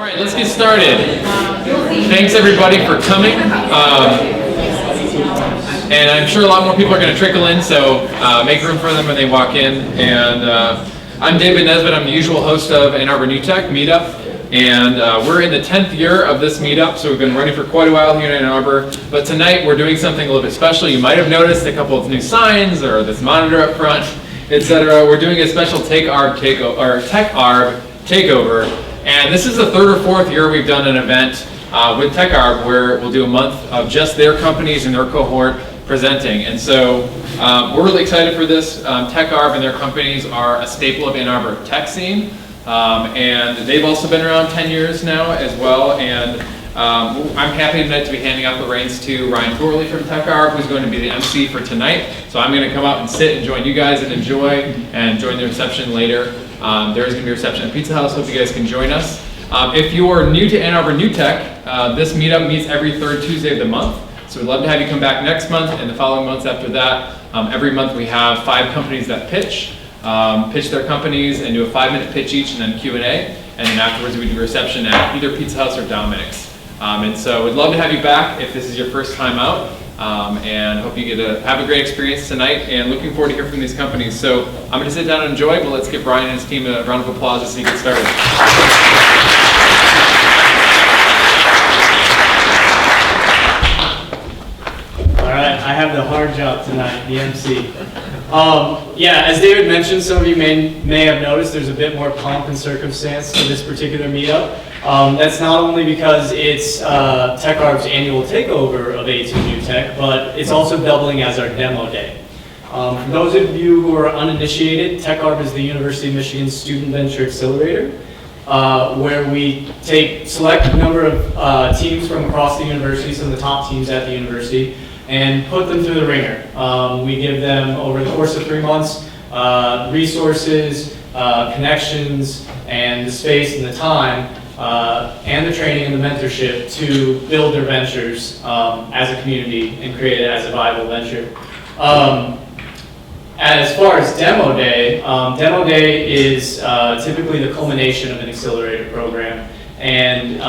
All right, let's get started. Thanks everybody for coming. And I'm sure a lot more people are going to trickle in, so make room for them when they walk in. And I'm David Nesbitt. I'm the usual host of A2NewTech meetup. And we're in the 10th year of this meetup, so we've been running for quite a while here in Ann Arbor. But tonight we're doing something a little bit special. You might have noticed a couple of new signs or this monitor up front, etc. We're doing a special TechArb takeover. And this is the third or fourth year we've done an event with TechArb where we'll do a month of just their companies and their cohort presenting. And so we're really excited for this. TechArb and their companies are a staple of Ann Arbor tech scene. And they've also been around 10 years now as well. And I'm happy tonight to be handing out the reins to Ryan Gourley from TechArb, who's going to be the MC for tonight. So I'm going to come out and sit and join you guys and enjoy and join the reception later. There is going to be a reception at Pizza House. Hope you guys can join us. If you are new to A2NewTech, this meetup meets every third Tuesday of the month. So we'd love to have you come back next month and the following months after that. Every month we have 5 companies that pitch their companies and do a 5-minute pitch each and then Q&A. And then afterwards we do a reception at either Pizza House or Dominic's. And so we'd love to have you back if this is your first time out. And hope you get to have a great experience tonight and looking forward to hear from these companies. So I'm going to sit down and enjoy, but let's give Brian and his team a round of applause as he gets started. All right, I have the hard job tonight, the MC. Yeah, as David mentioned, some of you may have noticed there's a bit more pomp and circumstance to this particular meetup. That's not only because it's TechArb's annual takeover of A2NewTech, but it's also doubling as our demo day. For those of you who are uninitiated, TechArb is the University of Michigan Student Venture Accelerator, where we take select number of teams from across the university, some of the top teams at the university, and put them through the ringer. We give them, over the course of 3 months, resources, connections, and the space and the time, and the training and the mentorship to build their ventures as a community and create it as a viable venture. As far as Demo Day is typically the culmination of an accelerator program. And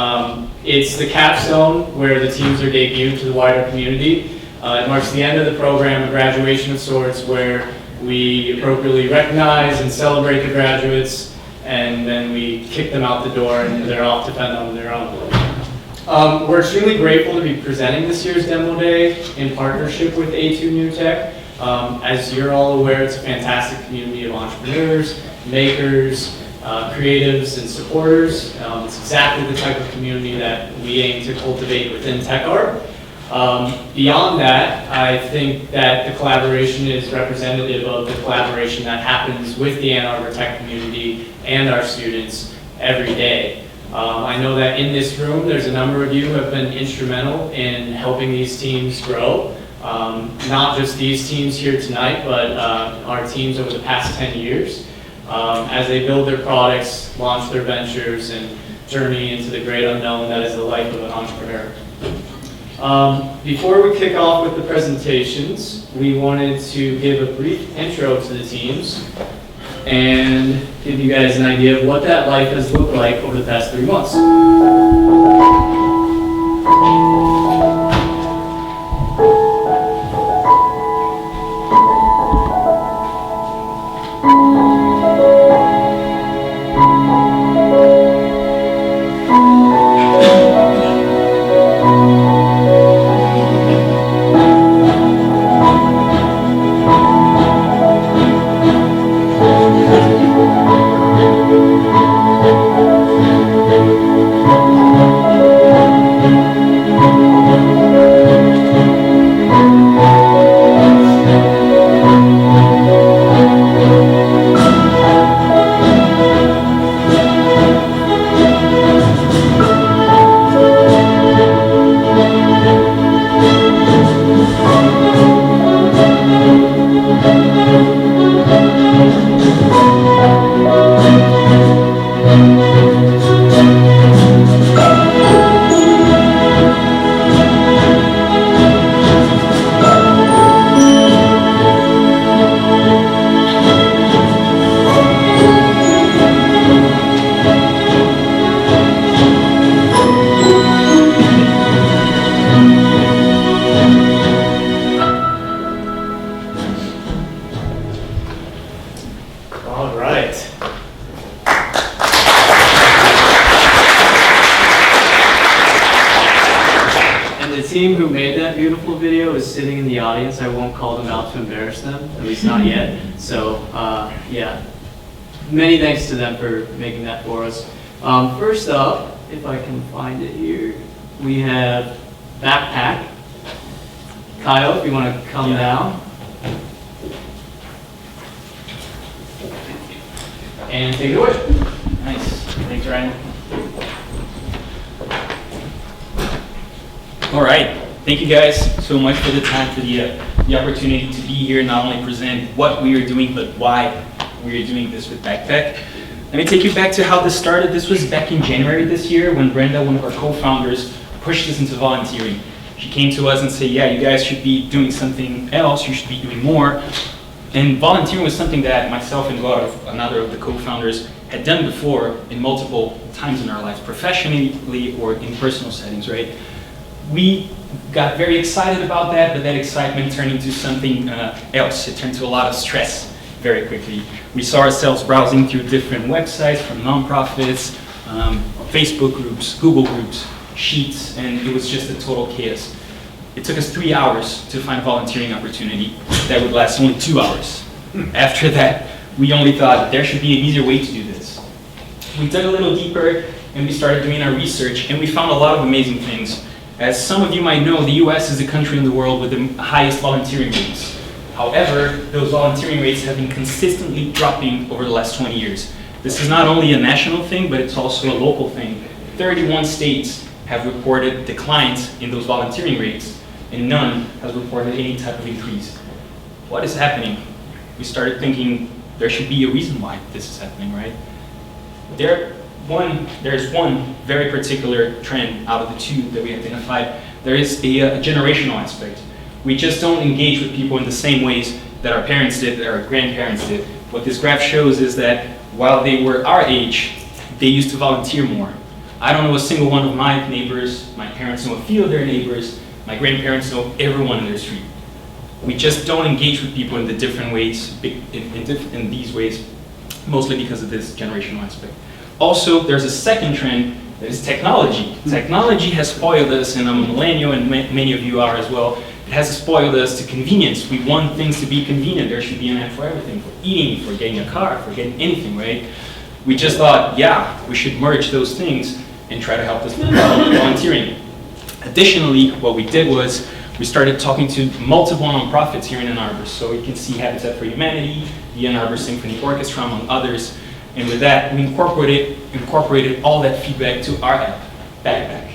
it's the capstone where the teams are debuted to the wider community. It marks the end of the program, a graduation of sorts, where we appropriately recognize and celebrate the graduates, and then we kick them out the door and they're off to fend on their own. We're extremely grateful to be presenting this year's Demo Day in partnership with A2NewTech. As you're all aware, it's a fantastic community of entrepreneurs, makers, creatives, and supporters. It's exactly the type of community that we aim to cultivate within TechArb. Beyond that, I think that the collaboration is representative of the collaboration that happens with the Ann Arbor tech community and our students every day. I know that in this room, there's a number of you who have been instrumental in helping these teams grow. Not just these teams here tonight, but our teams over the past 10 years as they build their products, launch their ventures, and journey into the great unknown that is the life of an entrepreneur. Before we kick off with the presentations, we wanted to give a brief intro to the teams and give you guys an idea of what that life has looked like over the past 3 months. team who made that beautiful video is sitting in the audience. I won't call them out to embarrass them, at least not yet. So yeah, many thanks to them for making that for us. First up, if I can find it here, we have backpack. Kyle, if you want to come down. And take it away. Nice. Thanks, Ryan. All right. Thank you guys so much for the time, for the opportunity to be here, not only present what we are doing, but why we are doing this with Backpack. Let me take you back to how this started. This was back in January this year when Brenda, one of our co-founders, pushed us into volunteering. She came to us and said, yeah, you guys should be doing something else. You should be doing more. And volunteering was something that myself and another of the co-founders had done before in multiple times in our lives, professionally or in personal settings, right? We got very excited about that, but that excitement turned into something else. It turned to a lot of stress very quickly. We saw ourselves browsing through different websites from nonprofits, Facebook groups, Google groups, sheets, and it was just a total chaos. It took us 3 hours to find a volunteering opportunity that would last only 2 hours. After that, we only thought there should be an easier way to do this. We dug a little deeper and we started doing our research, and we found a lot of amazing things. As some of you might know, the US is the country in the world with the highest volunteering rates. However, those volunteering rates have been consistently dropping over the last 20 years. This is not only a national thing, but it's also a local thing. 31 states have reported declines in those volunteering rates, and none has reported any type of increase. What is happening? We started thinking there should be a reason why this is happening, right? There's one very particular trend out of the two that we identified. There is a generational aspect. We just don't engage with people in the same ways that our parents did, that our grandparents did. What this graph shows is that while they were our age, they used to volunteer more. I don't know a single one of my neighbors. My parents know a few of their neighbors. My grandparents know everyone in their street. We just don't engage with people in the different ways, in these ways, mostly because of this generational aspect. Also, there's a second trend that is technology. Technology has spoiled us, and I'm a millennial, and many of you are as well. It has spoiled us to convenience. We want things to be convenient. There should be an app for everything, for eating, for getting a car, for getting anything, right? We just thought, yeah, we should merge those things and try to help this volunteering. Additionally, what we did was we started talking to multiple nonprofits here in Ann Arbor. So you can see Habitat for Humanity, the Ann Arbor Symphony Orchestra, among others. And with that, we incorporated all that feedback to our app, Backpack.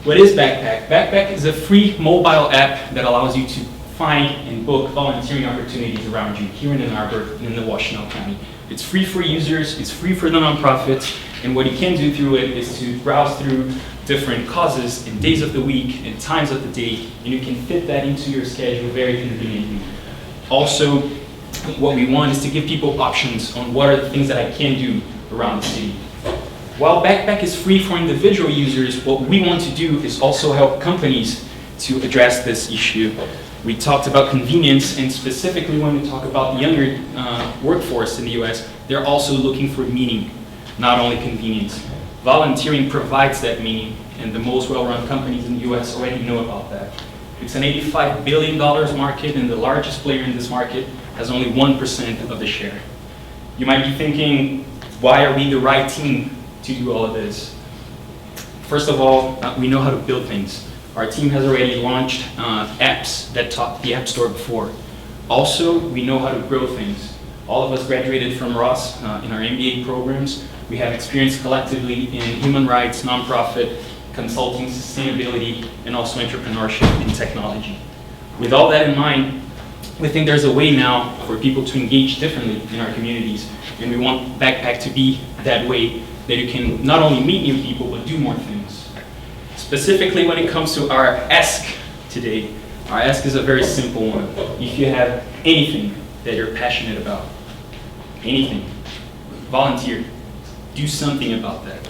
What is Backpack? Backpack is a free mobile app that allows you to find and book volunteering opportunities around you here in Ann Arbor and in the Washtenaw County. It's free for users, it's free for the nonprofits, and what you can do through it is to browse through different causes and days of the week and times of the day, and you can fit that into your schedule very conveniently. Also, what we want is to give people options on what are the things that I can do around the city. While Backpack is free for individual users, what we want to do is also help companies to address this issue. We talked about convenience, and specifically when we talk about the younger workforce in the US, they're also looking for meaning, not only convenience. Volunteering provides that meaning, and the most well-run companies in the US already know about that. It's an $85 billion market, and the largest player in this market has only 1% of the share. You might be thinking, why are we the right team to do all of this? First of all, we know how to build things. Our team has already launched apps that topped the App Store before. Also, we know how to grow things. All of us graduated from Ross in our MBA programs. We have experience collectively in human rights, nonprofit, consulting, sustainability, and also entrepreneurship in technology. With all that in mind, we think there's a way now for people to engage differently in our communities, and we want Backpack to be that way, that you can not only meet new people, but do more things. Specifically when it comes to our ask today, our ask is a very simple one. If you have anything that you're passionate about, anything, volunteer, do something about that.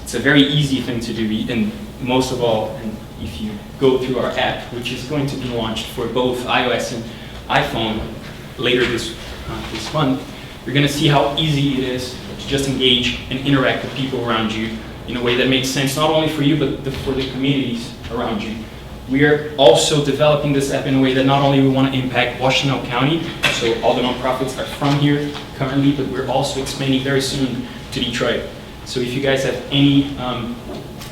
It's a very easy thing to do, and most of all, and if you go through our app, which is going to be launched for both iOS and iPhone later this month, you're going to see how easy it is to just engage and interact with people around you in a way that makes sense not only for you, but for the communities around you. We are also developing this app in a way that not only we want to impact Washington County, so all the nonprofits are from here currently, but we're also expanding very soon to Detroit. So if you guys have any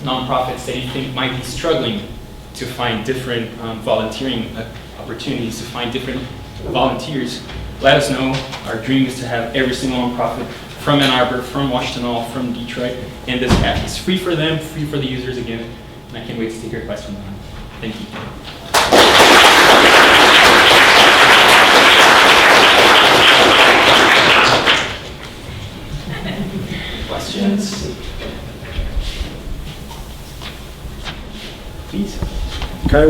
nonprofits that you think might be struggling to find different volunteering opportunities, to find different volunteers, let us know. Our dream is to have every single nonprofit from Ann Arbor, from Washington, from Detroit, and this app is free for them, free for the users again, and I can't wait to take your questions on it. Thank you. Questions? Please. Okay,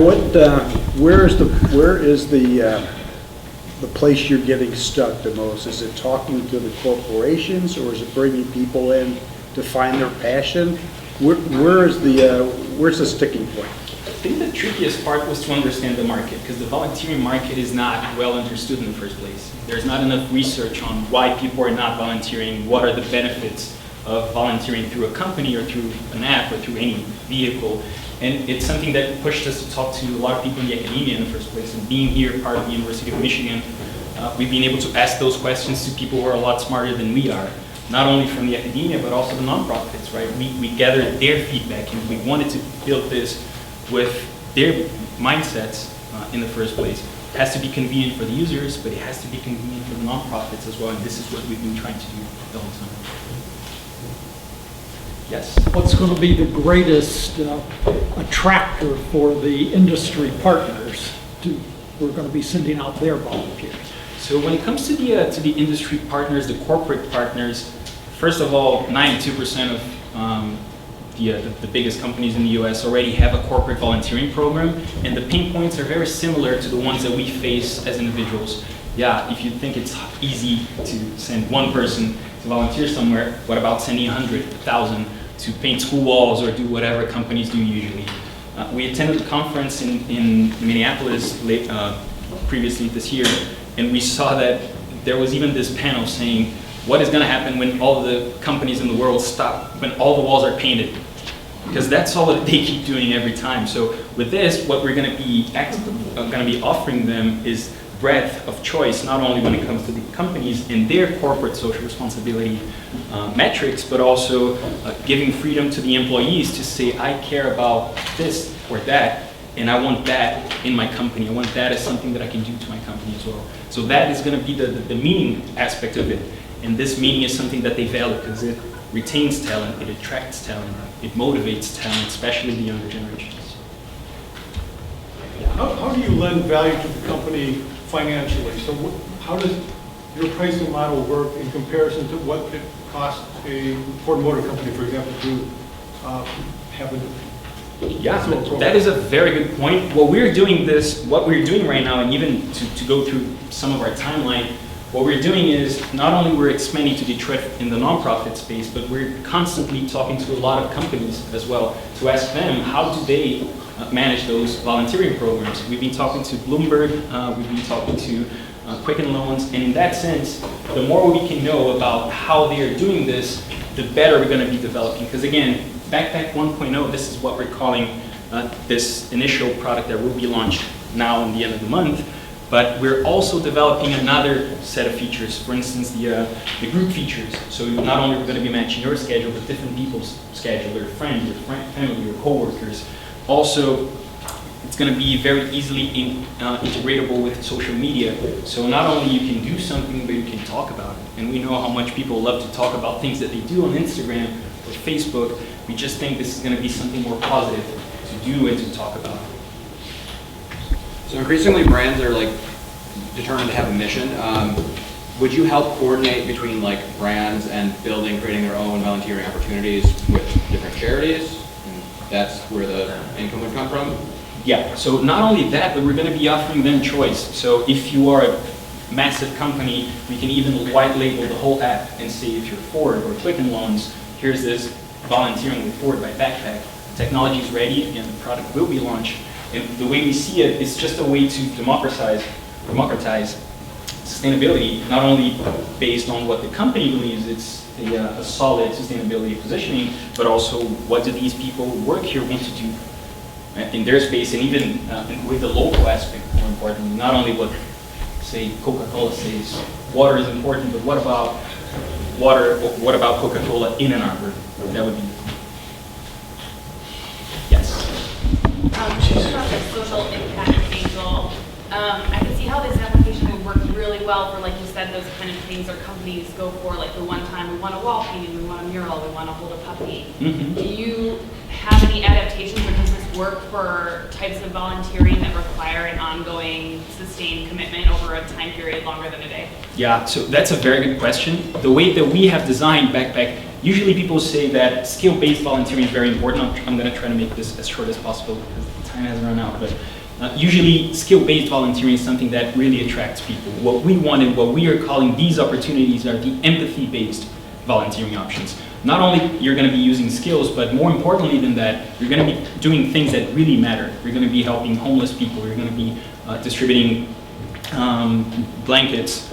where is the place you're getting stuck the most? Is it talking to the corporations, or is it bringing people in to find their passion? Where's the sticking point? I think the trickiest part was to understand the market, because the volunteering market is not well understood in the first place. There's not enough research on why people are not volunteering, what are the benefits of volunteering through a company or through an app or through any vehicle. And it's something that pushed us to talk to a lot of people in the academia in the first place. And being here, part of the University of Michigan, we've been able to ask those questions to people who are a lot smarter than we are. Not only from the academia, but also the nonprofits, right? We gathered their feedback, and we wanted to build this with their mindsets in the first place. It has to be convenient for the users, but it has to be convenient for the nonprofits as well, and this is what we've been trying to do the whole time. Yes? What's going to be the greatest attractor for the industry partners who are going to be sending out their volunteers? So when it comes to the industry partners, the corporate partners, first of all, 92% of the biggest companies in the US already have a corporate volunteering program, and the pain points are very similar to the ones that we face as individuals. Yeah, if you think it's easy to send one person to volunteer somewhere, what about sending 100, 1,000 to paint school walls or do whatever companies do usually? We attended a conference in Minneapolis previously this year, and we saw that there was even this panel saying, what is going to happen when all the companies in the world stop, when all the walls are painted? Because that's all that they keep doing every time. So with this, what we're going to be offering them is breadth of choice, not only when it comes to the companies and their corporate social responsibility metrics, but also giving freedom to the employees to say, I care about this or that, and I want that in my company. I want that as something that I can do to my company as well. So that is going to be the meaning aspect of it. And this meaning is something that they value because it retains talent, it attracts talent, it motivates talent, especially the younger generations. How do you lend value to the company financially? So how does your pricing model work in comparison to what it costs a Ford Motor Company, for example, to have a Yeah, that is a very good point. What we're doing right now, and even to go through some of our timeline, what we're doing is not only we're expanding to Detroit in the nonprofit space, but we're constantly talking to a lot of companies as well to ask them how do they manage those volunteering programs. We've been talking to Bloomberg, we've been talking to Quicken Loans, and in that sense, the more we can know about how they are doing this, the better we're going to be developing. Because again, Backpack 1.0, this is what we're calling this initial product that will be launched now in the end of the month. But we're also developing another set of features. For instance, the group features. So not only are we going to be matching your schedule, but different people's schedule, your friends, your family, your coworkers. Also, it's going to be very easily integratable with social media. So not only you can do something, but you can talk about it. And we know how much people love to talk about things that they do on Instagram or Facebook. We just think this is going to be something more positive to do and to talk about. So increasingly brands are like determined to have a mission. Would you help coordinate between like brands and creating their own volunteering opportunities with different charities? And that's where the income would come from? Yeah, so not only that, but we're going to be offering them choice. So if you are a massive company, we can even white label the whole app and say if you're Ford or Quicken Loans, here's this volunteering with Ford by Backpack. Technology is ready and the product will be launched. And the way we see it, it's just a way to democratize sustainability, not only based on what the company believes it's a solid sustainability positioning, but also what do these people who work here want to do in their space, and even with the local aspect, more importantly, not only what, say, Coca-Cola says, water is important, but what about water, what about Coca-Cola in Ann Arbor? That would be, yes. Just about the social impact angle, I can see how this application would work really well for, like you said, those kind of things, or companies go for, like the one time, we want a wall painting, we want a mural, we want to hold a puppy. Mm-hmm. Do you have any adaptations, or does this work for types of volunteering that require an ongoing, sustained commitment over a time period longer than a day? Yeah, so that's a very good question. The way that we have designed Backpack, usually people say that skill-based volunteering is very important. I'm going to try to make this as short as possible because the time has run out. But usually skill-based volunteering is something that really attracts people. What we want and what we are calling these opportunities are the empathy-based volunteering options. Not only you're going to be using skills, but more importantly than that, you're going to be doing things that really matter. You're going to be helping homeless people. You're going to be distributing blankets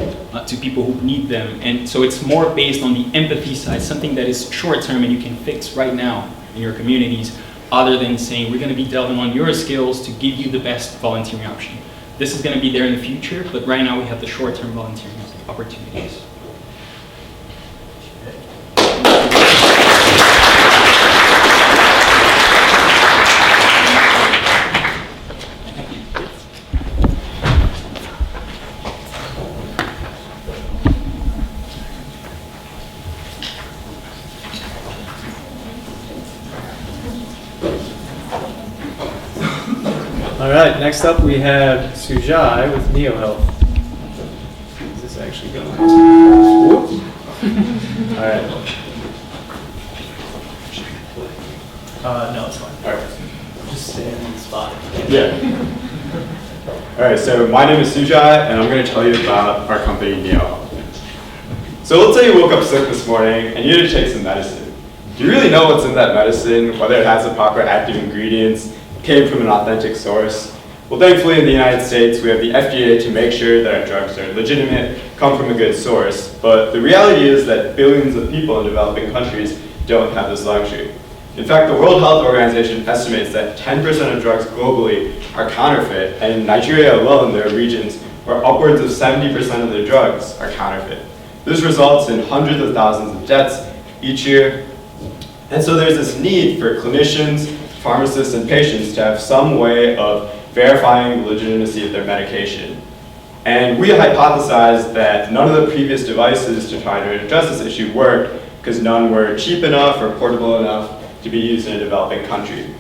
to people who need them. And so it's more based on the empathy side, something that is short-term and you can fix right now in your communities, other than saying we're going to be delving on your skills to give you the best volunteering option. This is going to be there in the future, but right now we have the short-term volunteering opportunities. All right, next up we have Sujai with NeoHealth. Is this actually going? Whoop. All right. No, it's fine. All right. Just stay on the spot. Yeah. All right, so my name is Sujai, and I'm going to tell you about our company, NeoHealth. So let's say you woke up sick this morning and you need to take some medicine. Do you really know what's in that medicine, whether it has the proper active ingredients, came from an authentic source? Well, thankfully in the United States, we have the FDA to make sure that our drugs are legitimate, come from a good source. But the reality is that billions of people in developing countries don't have this luxury. In fact, the World Health Organization estimates that 10% of drugs globally are counterfeit, and in Nigeria alone, there are regions where upwards of 70% of their drugs are counterfeit. This results in hundreds of thousands of deaths each year. And so there's this need for clinicians, pharmacists, and patients to have some way of verifying the legitimacy of their medication. And we hypothesized that none of the previous devices to try to address this issue worked because none were cheap enough or portable enough to be used in a developing country.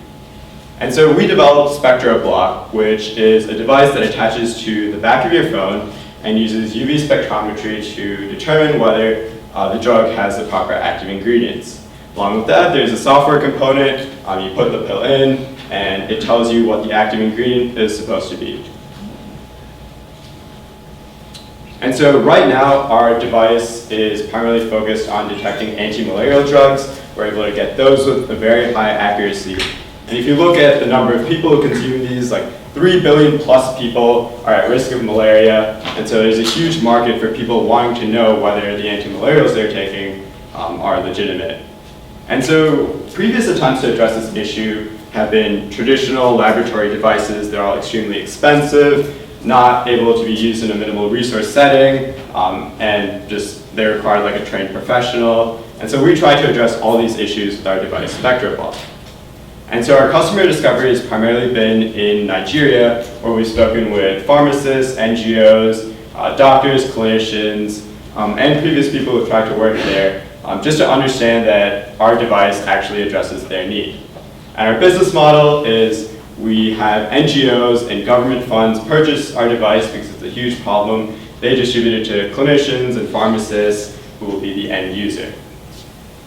And so we developed SpectraBlock, which is a device that attaches to the back of your phone and uses UV spectrometry to determine whether the drug has the proper active ingredients. Along with that, there's a software component. You put the pill in, and it tells you what the active ingredient is supposed to be. And so right now, our device is primarily focused on detecting anti-malarial drugs. We're able to get those with a very high accuracy. And if you look at the number of people who consume these, like 3 billion plus people are at risk of malaria. And so there's a huge market for people wanting to know whether the anti-malarials they're taking are legitimate. And so previous attempts to address this issue have been traditional laboratory devices. They're all extremely expensive, not able to be used in a minimal resource setting, and just they require like a trained professional. And so we try to address all these issues with our device, SpectraBlock. And so our customer discovery has primarily been in Nigeria, where we've spoken with pharmacists, NGOs, doctors, clinicians, and previous people who've tried to work there, just to understand that our device actually addresses their need. And our business model is we have NGOs and government funds purchase our device because it's a huge problem. They distribute it to clinicians and pharmacists who will be the end user.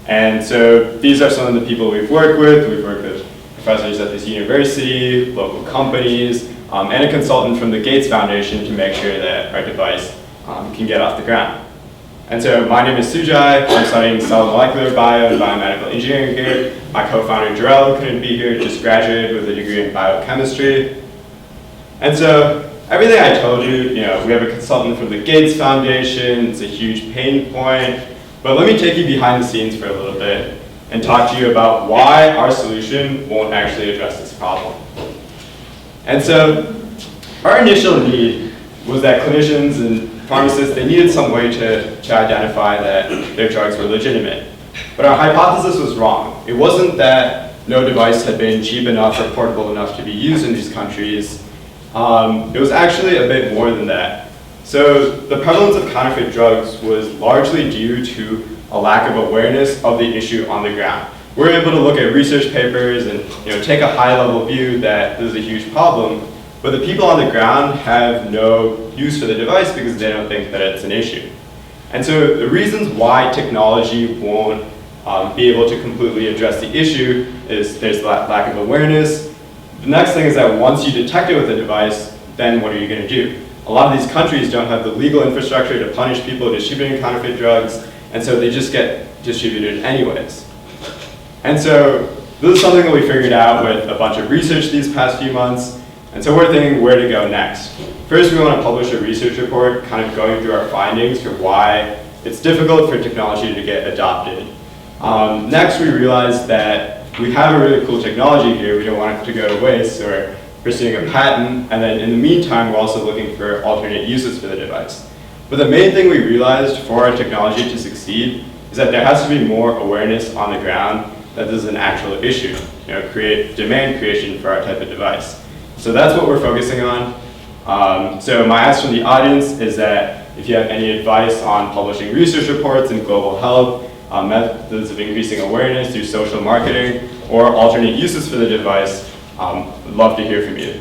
And so these are some of the people we've worked with. We've worked with professors at this university, local companies, and a consultant from the Gates Foundation to make sure that our device can get off the ground. And so my name is Sujai. I'm studying cell molecular bio and biomedical engineering here. My co-founder Jarrell couldn't be here, just graduated with a degree in biochemistry. And so everything I told you, we have a consultant from the Gates Foundation. It's a huge pain point. But let me take you behind the scenes for a little bit and talk to you about why our solution won't actually address this problem. And so our initial need was that clinicians and pharmacists, they needed some way to identify that their drugs were legitimate. But our hypothesis was wrong. It wasn't that no device had been cheap enough or portable enough to be used in these countries. It was actually a bit more than that. So the prevalence of counterfeit drugs was largely due to a lack of awareness of the issue on the ground. We're able to look at research papers and take a high-level view that this is a huge problem, but the people on the ground have no use for the device because they don't think that it's an issue. And so the reasons why technology won't be able to completely address the issue is there's lack of awareness. The next thing is that once you detect it with a device, then what are you going to do? A lot of these countries don't have the legal infrastructure to punish people distributing counterfeit drugs, and so they just get distributed anyways. And so this is something that we figured out with a bunch of research these past few months, and so we're thinking where to go next. First, we want to publish a research report kind of going through our findings for why it's difficult for technology to get adopted. Next, we realized that we have a really cool technology here. We don't want it to go to waste, so we're pursuing a patent, and then in the meantime, we're also looking for alternate uses for the device. But the main thing we realized for our technology to succeed is that there has to be more awareness on the ground that this is an actual issue, create demand creation for our type of device. So that's what we're focusing on. So my ask from the audience is that if you have any advice on publishing research reports in global health, methods of increasing awareness through social marketing, or alternate uses for the device, I'd love to hear from you.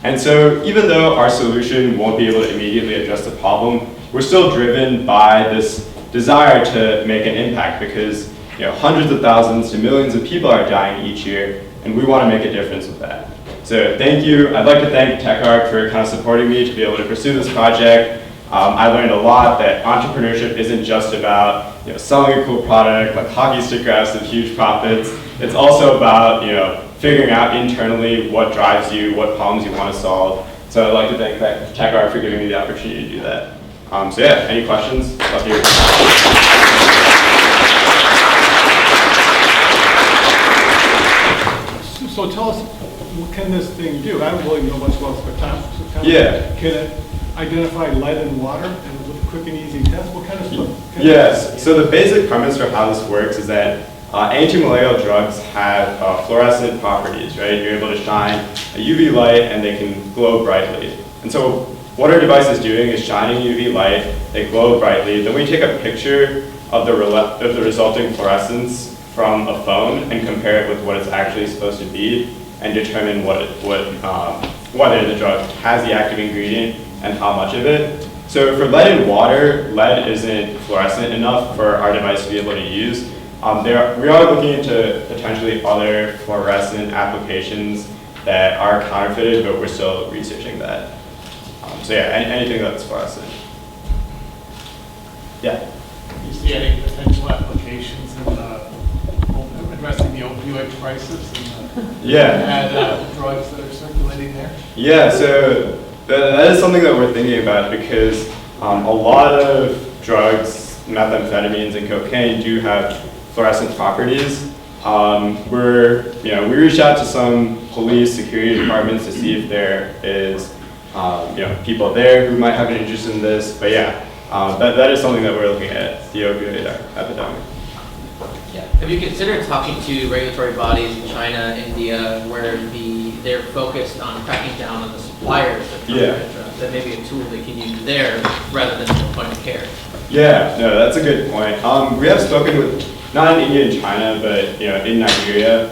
And so even though our solution won't be able to immediately address the problem, we're still driven by this desire to make an impact because hundreds of thousands to millions of people are dying each year, and we want to make a difference with that. So thank you. I'd like to thank TechArb for kind of supporting me to be able to pursue this project. I learned a lot that entrepreneurship isn't just about selling a cool product like hockey stick graphs with huge profits. It's also about figuring out internally what drives you, what problems you want to solve. So I'd like to thank TechArb for giving me the opportunity to do that. So yeah, any questions? Love to hear. So tell us, what can this thing do? I don't really know much about spectrometry. Yeah. Can it identify lead in water and with a quick and easy test? What kind of stuff? Yes. So the basic premise for how this works is that anti-malarial drugs have fluorescent properties, right? You're able to shine a UV light and they can glow brightly. And so what our device is doing is shining UV light, they glow brightly. Then we take a picture of the resulting fluorescence from a phone and compare it with what it's actually supposed to be and determine whether the drug has the active ingredient and how much of it. So for lead in water, lead isn't fluorescent enough for our device to be able to use. We are looking into potentially other fluorescent applications that are counterfeited, but we're still researching that. So yeah, anything that's fluorescent. Yeah. Do you see any potential applications in addressing the opioid crisis and bad drugs that are circulating there? Yeah, so that is something that we're thinking about because a lot of drugs, methamphetamines and cocaine, do have fluorescent properties. We reached out to some police security departments to see if there is people there who might have an interest in this. But yeah, that is something that we're looking at, the opioid epidemic. Yeah. Have you considered talking to regulatory bodies in China, India, where they're focused on cracking down on the suppliers of drugs? That may be a tool they can use there rather than the point of care. Yeah, no, that's a good point. We have spoken with, not in India and China, but in Nigeria,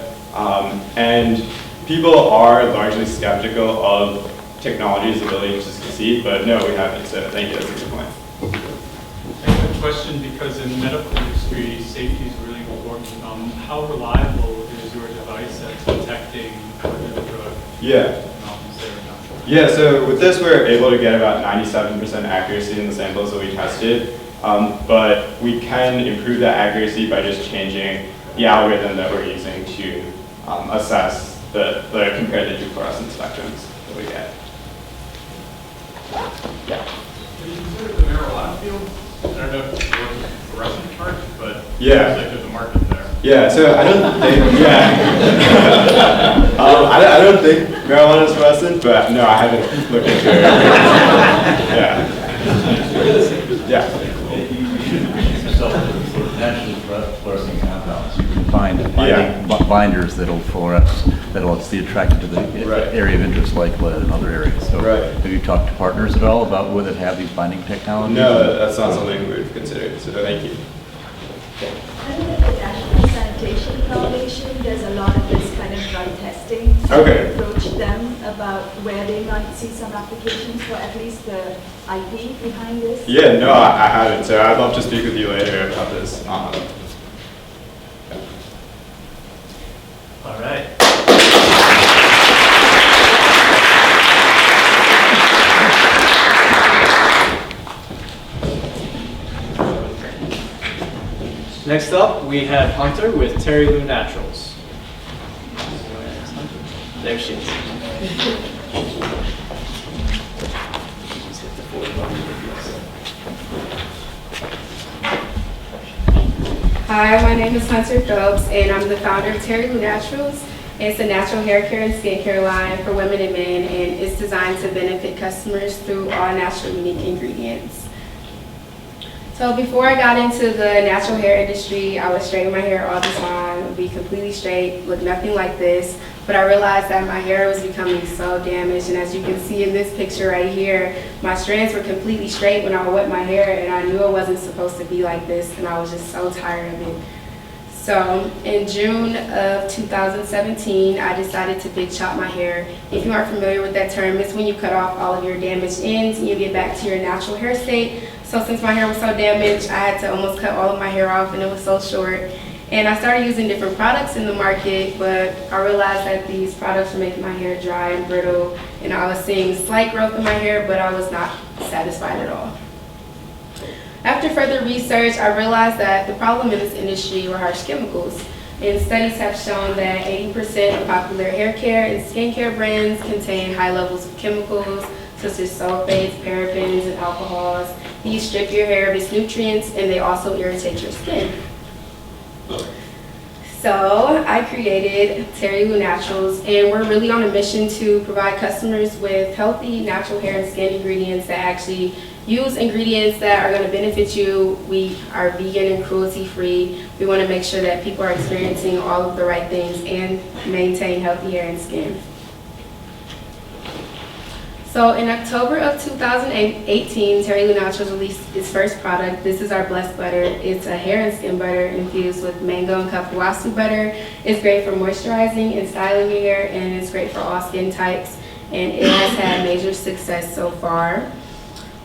and people are largely skeptical of technology's ability to succeed, but no, we haven't, so thank you, that's a good point. I have a question because in the medical industry, safety is really important. How reliable is your device at detecting whether the drug is there or not? Yeah, so with this, we're able to get about 97% accuracy in the samples that we tested, but we can improve that accuracy by just changing the algorithm that we're using to assess compare the two fluorescent spectrums that we get. Yeah. Have you considered the marijuana field? I don't know if it's working fluorescent Yeah. Like there's a market there. Yeah, so I don't think, I don't think marijuana is fluorescent, but no, I haven't looked into it. Yeah. Yeah. So, naturally fluorescing compounds, you can find binders that'll fluoresce, that'll see attracted to the area of interest like lead and other areas. So have you talked to partners at all about would it have these binding technologies? No, that's not something we've considered, so thank you. I know that the National Sanitation Foundation does a lot of this kind of drug testing. Okay. Approach them about where they might see some applications for at least the IP behind this. Yeah, no, I haven't, so I'd love to speak with you later about this. All right. Next up, we have Hunter with Terry Lou Naturals. There she is. Hi, my name is Hunter Phillips, and I'm the founder of Terry Lou Naturals. It's a natural hair care and skincare line for women and men, and it's designed to benefit customers through all natural, unique ingredients. So before I got into the natural hair industry, I would straighten my hair all the time, would be completely straight, look nothing like this. But I realized that my hair was becoming so damaged, and as you can see in this picture right here, my strands were completely straight when I would wet my hair, and I knew it wasn't supposed to be like this, and I was just so tired of it. So in June of 2017, I decided to big chop my hair. If you aren't familiar with that term, it's when you cut off all of your damaged ends and you get back to your natural hair state. So since my hair was so damaged, I had to almost cut all of my hair off, and it was so short. And I started using different products in the market, but I realized that these products were making my hair dry and brittle, and I was seeing slight growth in my hair, but I was not satisfied at all. After further research, I realized that the problem in this industry were harsh chemicals. And studies have shown that 80% of popular hair care and skincare brands contain high levels of chemicals, such as sulfates, parabens, and alcohols. These strip your hair of its nutrients, and they also irritate your skin. So I created Terry Lou Naturals, and we're really on a mission to provide customers with healthy natural hair and skin ingredients that actually use ingredients that are going to benefit you. We are vegan and cruelty-free. We want to make sure that people are experiencing all of the right things and maintain healthy hair and skin. So in October of 2018, Terry Lou Naturals released its first product. This is our Blessed Butter. It's a hair and skin butter infused with mango and kapuasu butter. It's great for moisturizing and styling your hair, and it's great for all skin types. And it has had major success so far.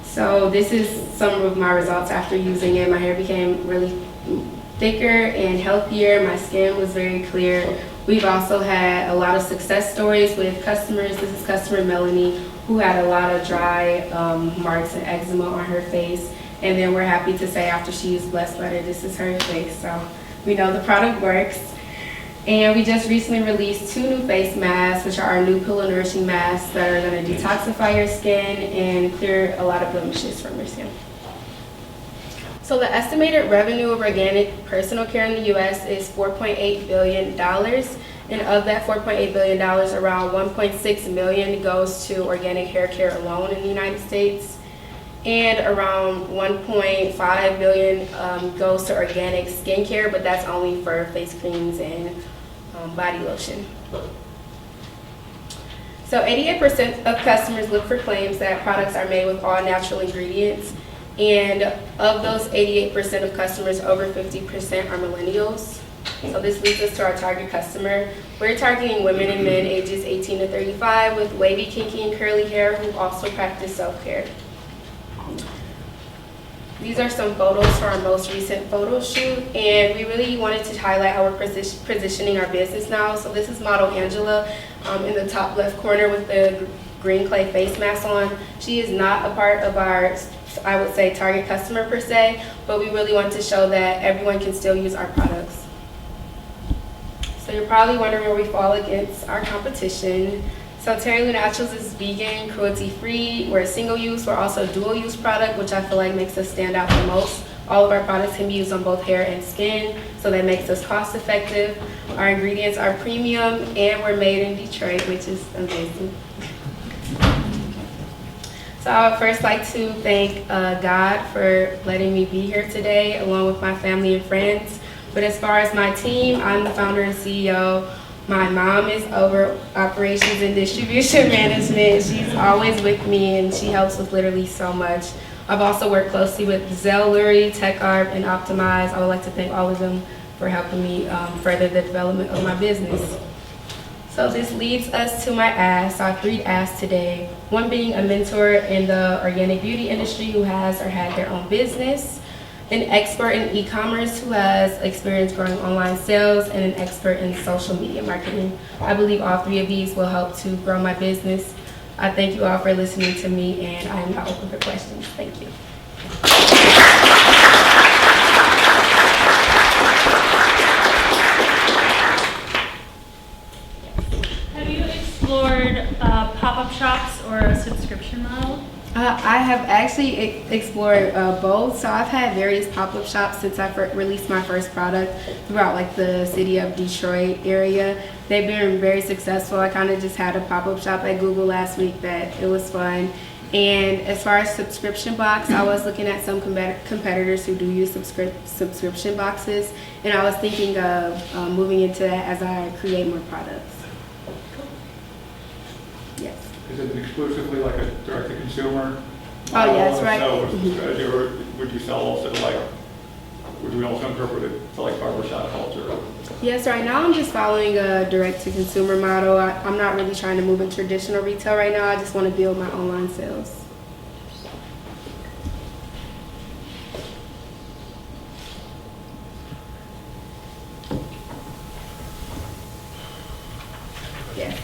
So this is some of my results after using it. My hair became really thicker and healthier. My skin was very clear. We've also had a lot of success stories with customers. This is customer Melanie, who had a lot of dry marks and eczema on her face. And then we're happy to say after she used Blessed Butter, this is her face. So we know the product works. And we just recently released 2 new face masks, which are our new pillow nourishing masks that are going to detoxify your skin and clear a lot of blemishes from your skin. So the estimated revenue of organic personal care in the U.S. is $4.8 billion. And of that $4.8 billion, around $1.6 million goes to organic hair care alone in the United States. And around $1.5 billion goes to organic skincare, but that's only for face creams and body lotion. So 88% of customers look for claims that products are made with all natural ingredients. And of those 88% of customers, over 50% are millennials. So this leads us to our target customer. We're targeting women and men ages 18 to 35 with wavy, kinky, and curly hair who also practice self-care. These are some photos for our most recent photo shoot, and we really wanted to highlight how we're positioning our business now. So this is model Angela in the top left corner with the green clay face mask on. She is not a part of our, I would say, target customer per se, but we really want to show that everyone can still use our products. So you're probably wondering where we fall against our competition. So Terry Lou Naturals is vegan, cruelty-free. We're a single-use. We're also a dual-use product, which I feel like makes us stand out the most. All of our products can be used on both hair and skin, so that makes us cost effective. Our ingredients are premium and we're made in Detroit, which is amazing. So I would first like to thank God for letting me be here today, along with my family and friends. But as far as my team, I'm the founder and CEO. My mom is over operations and distribution management. She's always with me and she helps with literally so much. I've also worked closely with Zell Lurie, TechArb, and Optimize. I would like to thank all of them for helping me further the development of my business. So this leads us to my ask. So I have 3 asks today. One being a mentor in the organic beauty industry who has or had their own business, an expert in e-commerce who has experience growing online sales, and an expert in social media marketing. I believe all 3 of these will help to grow my business. I thank you all for listening to me, and I am now open for questions. Thank you. Have you explored pop-up shops or a subscription model? I have actually explored both. So I've had various pop-up shops since I released my first product throughout like the city of Detroit area. They've been very successful. I kind of just had a pop-up shop at Google last week that it was fun. And as far as subscription box, I was looking at some competitors who do use subscription boxes, and I was thinking of moving into that as I create more products. Yes. Is it exclusively like a direct-to-consumer? Oh, yes, right. Or would you sell also to like, would you also interpret it to like barbershop culture? Yes, right now I'm just following a direct-to-consumer model. I'm not really trying to move in traditional retail right now. I just want to build my online sales. Yes.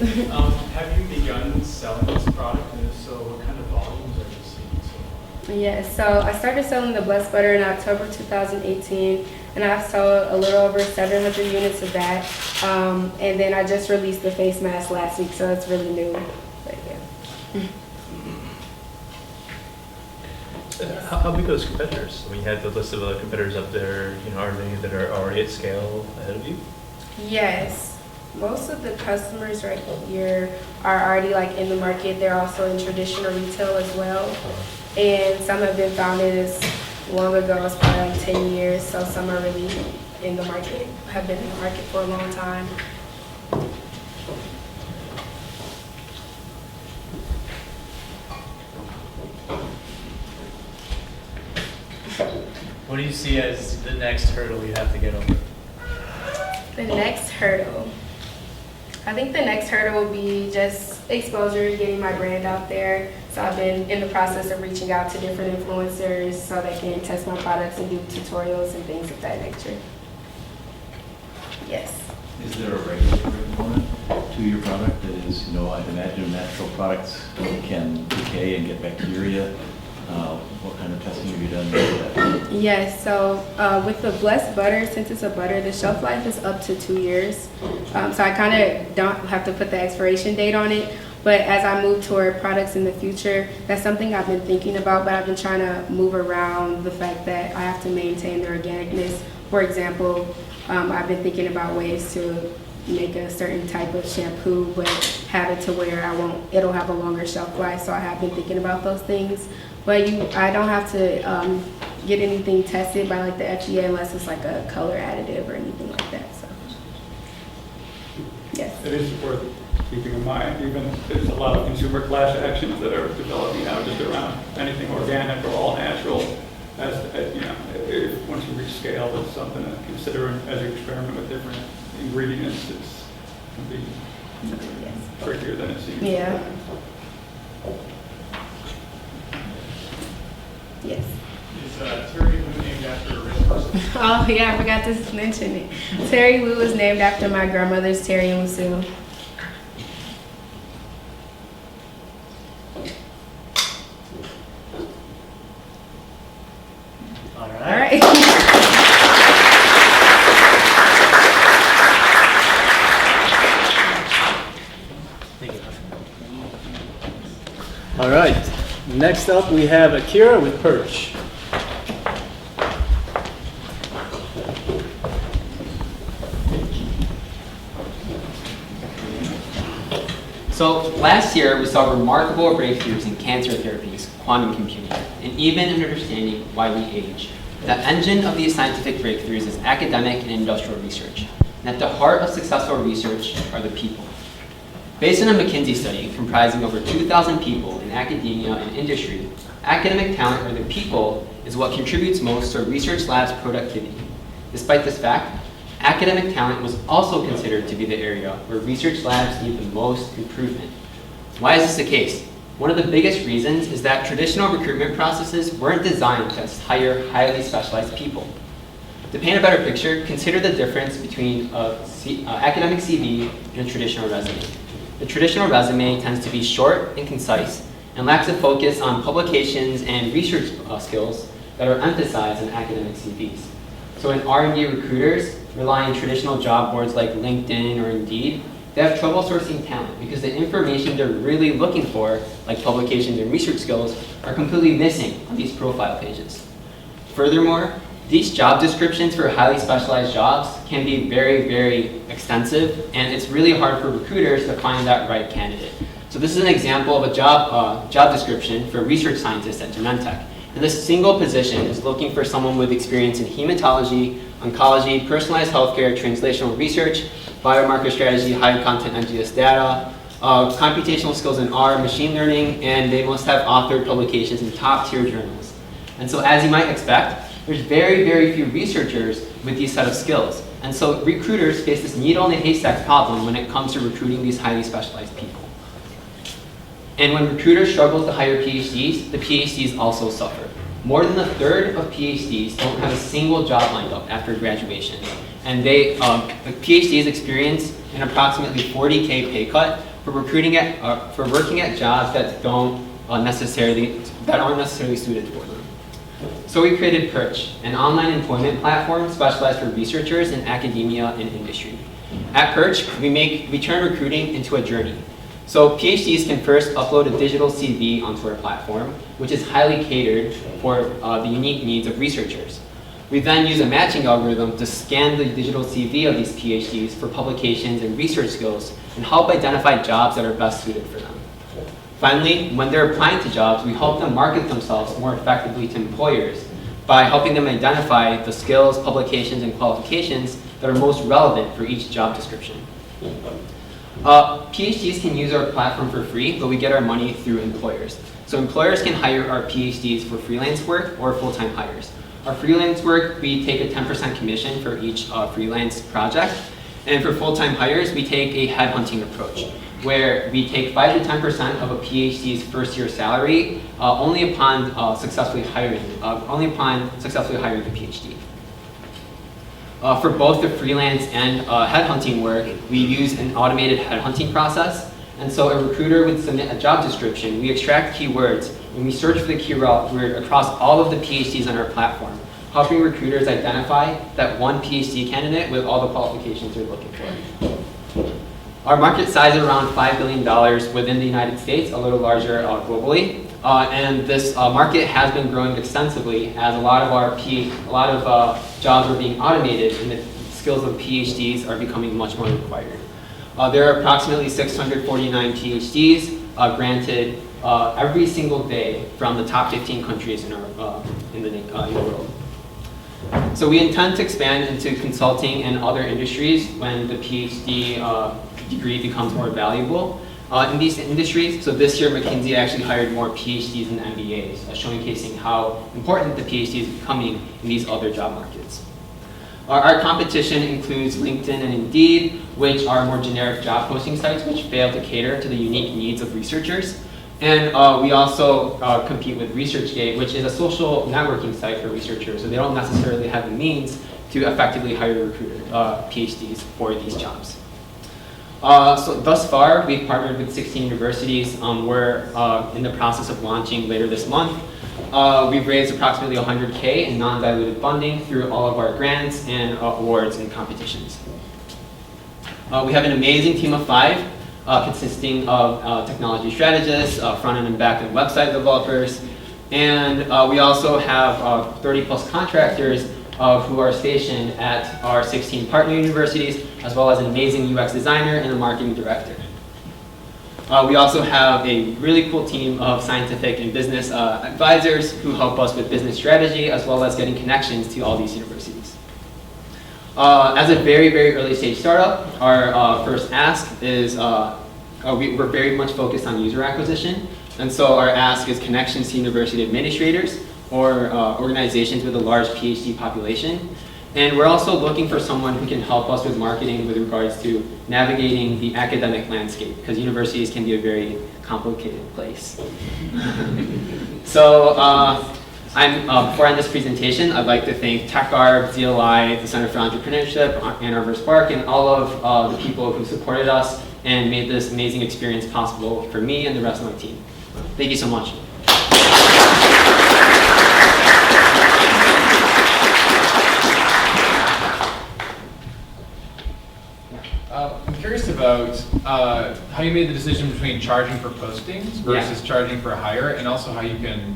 Have you begun selling this product, and if so, what kind of volumes are you seeing so far? Yes, so I started selling the Blessed Butter in October 2018, and I've sold a little over 700 units of that. And then I just released the face mask last week, so it's really new. But yeah. How big are those competitors? I mean, you had the list of other competitors up there. You know, are there any that are already at scale ahead of you? Yes. Most of the customers right here are already like in the market. They're also in traditional retail as well. And some have been founded as long ago, it's probably like 10 years. So some are really in the market, have been in the market for a long time. What do you see as the next hurdle you have to get over? The next hurdle. I think the next hurdle will be just exposure, getting my brand out there. So I've been in the process of reaching out to different influencers so they can test my products and do tutorials and things of that nature. Yes. Is there a regulatory component to your product that is, you know, I'd imagine natural products can decay and get bacteria. What kind of testing have you done with that? Yes, so with the Blessed Butter, since it's a butter, the shelf life is up to 2 years. So I kind of don't have to put the expiration date on it. But as I move toward products in the future, that's something I've been thinking about, but I've been trying to move around the fact that I have to maintain the organicness. For example, I've been thinking about ways to make a certain type of shampoo, but have it to where it'll have a longer shelf life. So I have been thinking about those things. But I don't have to get anything tested by like the FDA unless it's like a color additive or anything like that. So, yes. It is worth keeping in mind. Even there's a lot of consumer class actions that are developing now just around anything organic or all natural. As you know, once you reach scale, it's something to consider as you experiment with different ingredients. It can be trickier than it seems. Yeah. Yes. Is Terry Lou named after a real person? Oh yeah, I forgot to mention it. Terry Lou was named after my grandmother's Terry and Lucille. All right. All right. All right. Next up, we have Akira with Perch. So last year, we saw remarkable breakthroughs in cancer therapies, quantum computing, and even in understanding why we age. The engine of these scientific breakthroughs is academic and industrial research. And at the heart of successful research are the people. Based on a McKinsey study comprising over 2,000 people in academia and industry, academic talent, or the people, is what contributes most to a research lab's productivity. Despite this fact, academic talent was also considered to be the area where research labs need the most improvement. Why is this the case? One of the biggest reasons is that traditional recruitment processes weren't designed to hire highly specialized people. To paint a better picture, consider the difference between an academic CV and a traditional resume. The traditional resume tends to be short and concise and lacks a focus on publications and research skills that are emphasized in academic CVs. So when R&D recruiters rely on traditional job boards like LinkedIn or Indeed, they have trouble sourcing talent because the information they're really looking for, like publications and research skills, are completely missing on these profile pages. Furthermore, these job descriptions for highly specialized jobs can be very, very extensive, and it's really hard for recruiters to find that right candidate. So this is an example of a job description for a research scientist at Genentech. And this single position is looking for someone with experience in hematology, oncology, personalized healthcare, translational research, biomarker strategy, high content NGS data, computational skills in R, machine learning, and they must have authored publications in top tier journals. And so as you might expect, there's very, very few researchers with these set of skills. And so recruiters face this needle in a haystack problem when it comes to recruiting these highly specialized people. And when recruiters struggle to hire PhDs, the PhDs also suffer. More than a third of PhDs don't have a single job lined up after graduation. And the PhDs experience an approximately 40K pay cut for working at jobs that aren't necessarily suited for them. So we created Perch, an online employment platform specialized for researchers in academia and industry. At Perch, we turn recruiting into a journey. So PhDs can first upload a digital CV onto our platform, which is highly catered for the unique needs of researchers. We then use a matching algorithm to scan the digital CV of these PhDs for publications and research skills and help identify jobs that are best suited for them. Finally, when they're applying to jobs, we help them market themselves more effectively to employers by helping them identify the skills, publications, and qualifications that are most relevant for each job description. PhDs can use our platform for free, but we get our money through employers. So employers can hire our PhDs for freelance work or full-time hires. Our freelance work, we take a 10% commission for each freelance project. And for full-time hires, we take a headhunting approach, where we take 5 to 10% of a PhD's first year salary only upon successfully hiring the PhD. For both the freelance and headhunting work, we use an automated headhunting process. And so a recruiter would submit a job description, we extract keywords, and we search for the keyword across all of the PhDs on our platform, helping recruiters identify that one PhD candidate with all the qualifications they're looking for. Our market size is around $5 billion within the United States, a little larger globally. And this market has been growing extensively as a lot of jobs are being automated and the skills of PhDs are becoming much more required. There are approximately 649 PhDs granted every single day from the top 15 countries in the world. So we intend to expand into consulting and other industries when the PhD degree becomes more valuable in these industries. So this year, McKinsey actually hired more PhDs and MBAs, showcasing how important the PhD is becoming in these other job markets. Our competition includes LinkedIn and Indeed, which are more generic job posting sites which fail to cater to the unique needs of researchers. And we also compete with ResearchGate, which is a social networking site for researchers, so they don't necessarily have the means to effectively hire PhDs for these jobs. So thus far, we've partnered with 16 universities. We're in the process of launching later this month. We've raised approximately $100K in non-diluted funding through all of our grants and awards and competitions. We have an amazing team of 5, consisting of technology strategists, front-end and back-end website developers, and we also have 30-plus contractors who are stationed at our 16 partner universities, as well as an amazing UX designer and a marketing director. We also have a really cool team of scientific and business advisors who help us with business strategy as well as getting connections to all these universities. As a very, very early stage startup, our first ask is we're very much focused on user acquisition. And so our ask is connections to university administrators or organizations with a large PhD population. And we're also looking for someone who can help us with marketing with regards to navigating the academic landscape, because universities can be a very complicated place. So before I end this presentation, I'd like to thank TechArb, ZLI, the Center for Entrepreneurship, Ann Arbor Spark, and all of the people who supported us and made this amazing experience possible for me and the rest of my team. Thank you so much. I'm curious about how you made the decision between charging for postings versus charging for hire, and also how you can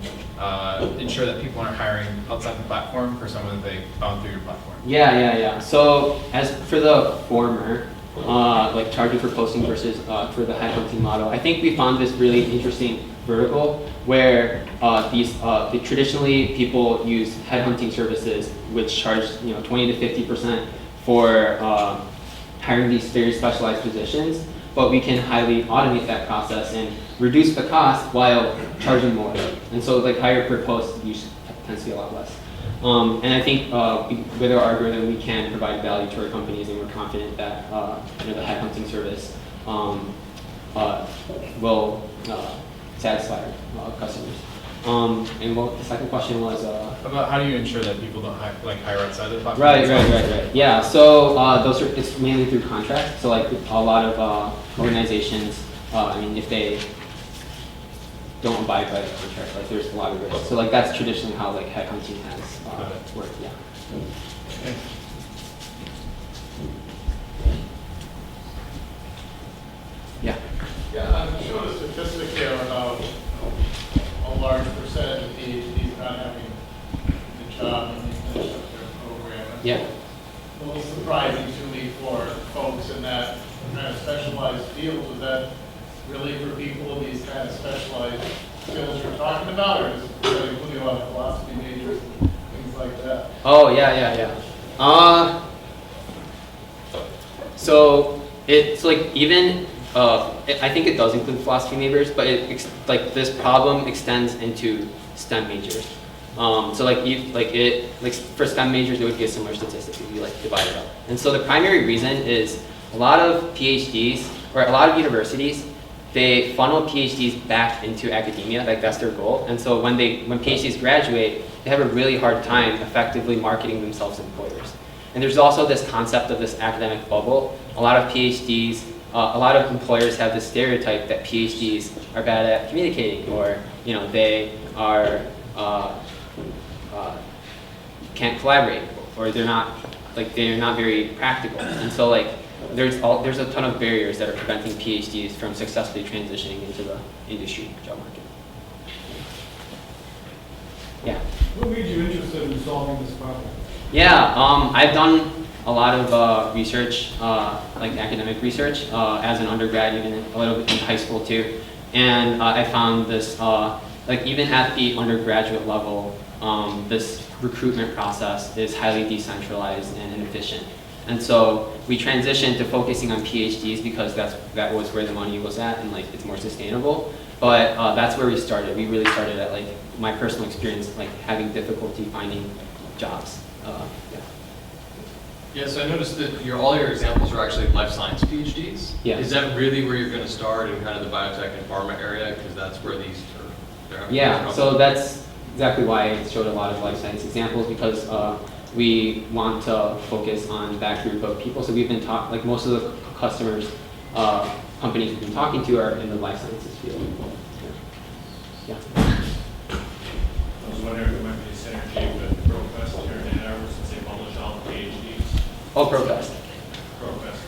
ensure that people aren't hiring outside the platform for someone that they found through your platform. Yeah. So as for the former, like charging for posting versus for the headhunting model, I think we found this really interesting vertical where traditionally people use headhunting services which charge 20 to 50% for hiring these very specialized positions, but we can highly automate that process and reduce the cost while charging more. And so like hire per post usually tends to be a lot less. And I think with our algorithm, we can provide value to our companies, and we're confident that the headhunting service will satisfy our customers. And what the second question was about how do you ensure that people don't hire outside the platform? Right. Yeah. So it's mainly through contracts. So like a lot of organizations, if they don't abide by the contract, like there's a lot of risk. So like that's traditionally how like headhunting has worked. Yeah. Okay. Yeah. Yeah, I'm showing a statistic here about a large percentage of PhDs not having the job when they finish up their program. Yeah. A little surprising to me for folks in that kind of specialized field. Was that really for people in these kind of specialized skills you're talking about, or is it really including a lot of philosophy majors and things like that? Oh, yeah. So it's like even I think it does include philosophy majors, but like this problem extends into STEM majors. So for STEM majors, it would be a similar statistic. It would be like divided up. And so the primary reason is a lot of PhDs or a lot of universities, they funnel PhDs back into academia, like that's their goal. And so when PhDs graduate, they have a really hard time effectively marketing themselves to employers. And there's also this concept of this academic bubble. A lot of PhDs, a lot of employers have this stereotype that PhDs are bad at communicating, or they are can't collaborate, or they're not very practical. And so like there's a ton of barriers that are preventing PhDs from successfully transitioning into the industry job market. Yeah. What made you interested in solving this problem? Yeah, I've done a lot of research, like academic research, as an undergrad, even a little bit in high school too. And I found this, like even at the undergraduate level, this recruitment process is highly decentralized and inefficient. And so we transitioned to focusing on PhDs because that was where the money was at, and like it's more sustainable. But that's where we started. We really started at like my personal experience, like having difficulty finding jobs. Yeah, so I noticed that all your examples are actually life science PhDs. Yeah. Is that really where you're going to start in kind of the biotech and pharma area? Because that's where these are. Yeah, so that's exactly why I showed a lot of life science examples, because we want to focus on that group of people. So we've been like most of the customers, companies we've been talking to are in the life sciences field. Yeah. I was wondering if there might be a synergy with ProQuest here in Ann Arbor, since they publish all the PhDs. Oh, ProQuest. ProQuest,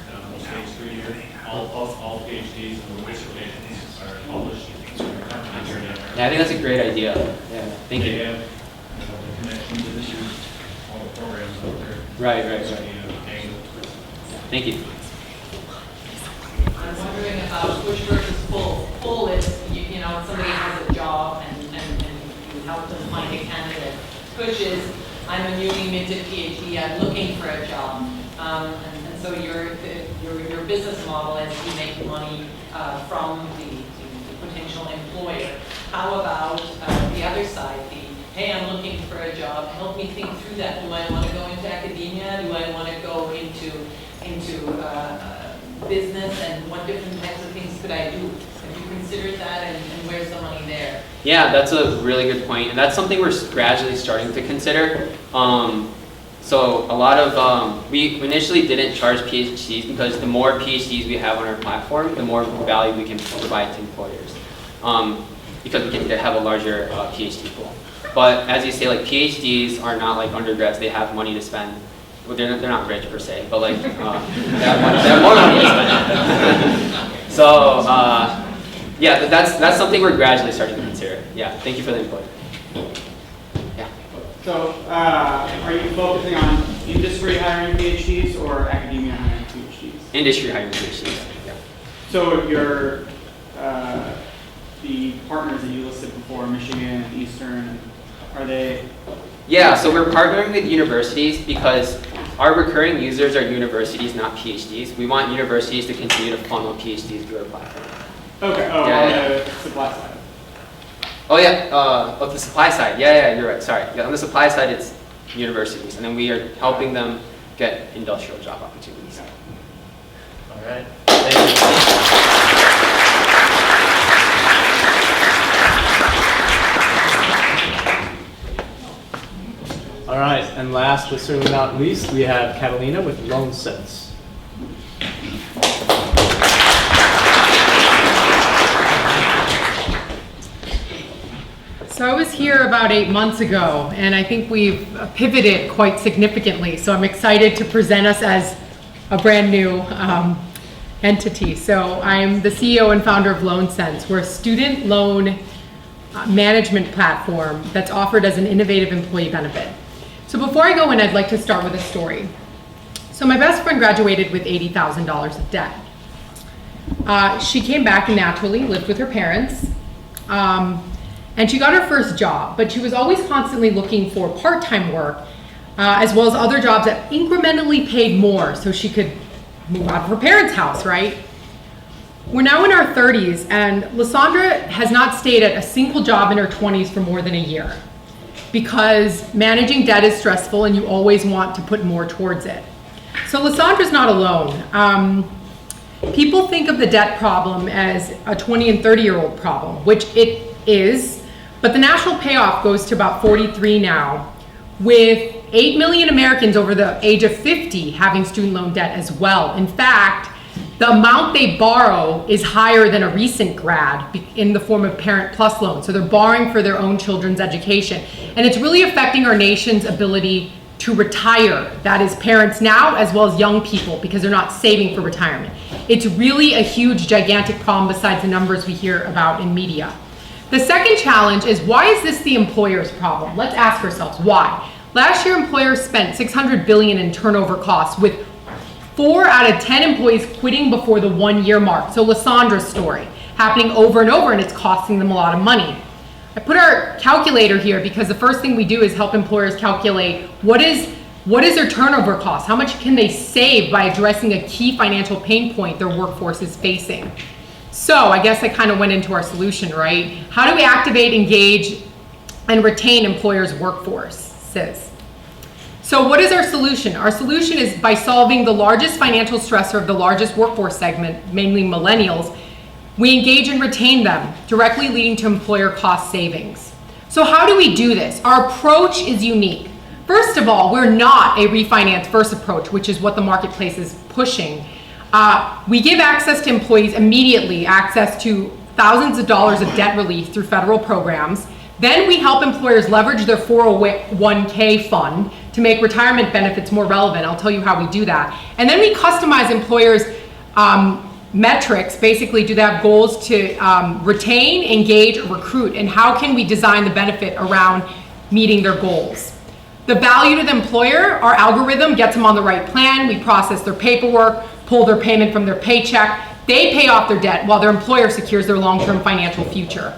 stage 3 year, all PhDs and the dissertations are published here in Ann Arbor. Yeah, I think that's a great idea. Yeah, thank you. They have the connection to this year, all the programs out there. Right. Thank you. I'm wondering about push versus pull. push is, I'm a newly minted PhD, I'm looking for a job. And so your business model is you make money from the potential employer. How about the other side, hey, I'm looking for a job, help me think through that. Do I want to go into academia? Do I want to go into business? And what different types of things could I do? Have you considered that, and where's the money there? Yeah, that's a really good point, and that's something we're gradually starting to consider. So a lot of, we initially didn't charge PhDs because the more PhDs we have on our platform, the more value we can provide to employers. Because we can have a larger PhD pool. But as you say, like PhDs are not like undergrads, they have money to spend. Well, they're not rich per se, but like, they have more money to spend. So, yeah, that's something we're gradually starting to consider. Yeah, thank you for the input. Yeah. So, are you focusing on industry hiring PhDs or academia hiring PhDs? Industry hiring PhDs, yeah. So your, the partners that you listed before, Michigan, Eastern, are they? Yeah, so we're partnering with universities because our recurring users are universities, not PhDs. We want universities to continue to funnel PhDs through our platform. Okay, oh, yeah, on yeah. the supply side. Oh yeah, of the supply side. Yeah, you're right, sorry. Yeah, on the supply side, it's universities, and then we are helping them get industrial job opportunities. All right, thank you. All right, and last but certainly not least, we have Catalina with Loan Sense. So I was here about 8 months ago, and I think we've pivoted quite significantly. So I'm excited to present us as a brand new entity. So I'm the CEO and founder of Loan Sense. We're a student loan management platform that's offered as an innovative employee benefit. So before I go in, I'd like to start with a story. So my best friend graduated with $80,000 of debt. She came back and naturally lived with her parents. And she got her first job, but she was always constantly looking for part-time work, as well as other jobs that incrementally paid more so she could move out of her parents' house, right? We're now in our 30s, and Lysandra has not stayed at a single job in her 20s for more than a year because managing debt is stressful and you always want to put more towards it. So Lysandra's not alone. People think of the debt problem as a 20 and 30-year-old problem, which it is, but the national payoff goes to about 43 now, with 8 million Americans over the age of 50 having student loan debt as well. In fact, the amount they borrow is higher than a recent grad in the form of Parent Plus loans. So they're borrowing for their own children's education. And it's really affecting our nation's ability to retire. That is parents now as well as young people, because they're not saving for retirement. It's really a huge, gigantic problem besides the numbers we hear about in media. The second challenge is, why is this the employer's problem? Let's ask ourselves why. Last year, employers spent $600 billion in turnover costs, with 4 out of 10 employees quitting before the 1-year mark. So Lysandra's story happening over and over, and it's costing them a lot of money. I put our calculator here because the first thing we do is help employers calculate what is their turnover cost? How much can they save by addressing a key financial pain point their workforce is facing? So I guess I kind of went into our solution, right? How do we activate, engage, and retain employers' workforces? So what is our solution? Our solution is by solving the largest financial stressor of the largest workforce segment, mainly millennials. We engage and retain them, directly leading to employer cost savings. So how do we do this? Our approach is unique. First of all, we're not a refinance first approach, which is what the marketplace is pushing. We give access to employees immediately, access to thousands of dollars of debt relief through federal programs. Then we help employers leverage their 401k fund to make retirement benefits more relevant. I'll tell you how we do that. And then we customize employers' metrics. Basically, do they have goals to retain, engage, or recruit? And how can we design the benefit around meeting their goals? The value to the employer, our algorithm gets them on the right plan. We process their paperwork, pull their payment from their paycheck. They pay off their debt while their employer secures their long-term financial future.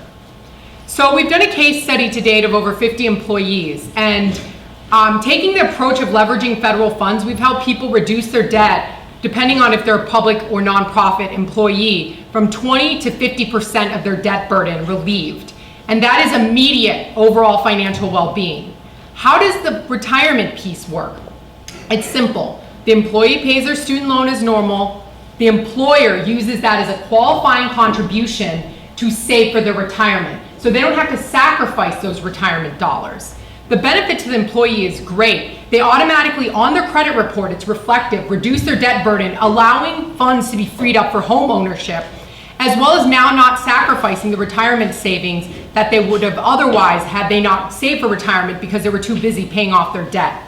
So we've done a case study to date of over 50 employees, and taking the approach of leveraging federal funds, we've helped people reduce their debt, depending on if they're a public or nonprofit employee, from 20 to 50% of their debt burden relieved. And that is immediate overall financial well-being. How does the retirement piece work? It's simple. The employee pays their student loan as normal. The employer uses that as a qualifying contribution to save for their retirement. So they don't have to sacrifice those retirement dollars. The benefit to the employee is great. They automatically, on their credit report, it's reflective, reduce their debt burden, allowing funds to be freed up for home ownership, as well as now not sacrificing the retirement savings that they would have otherwise had they not saved for retirement because they were too busy paying off their debt.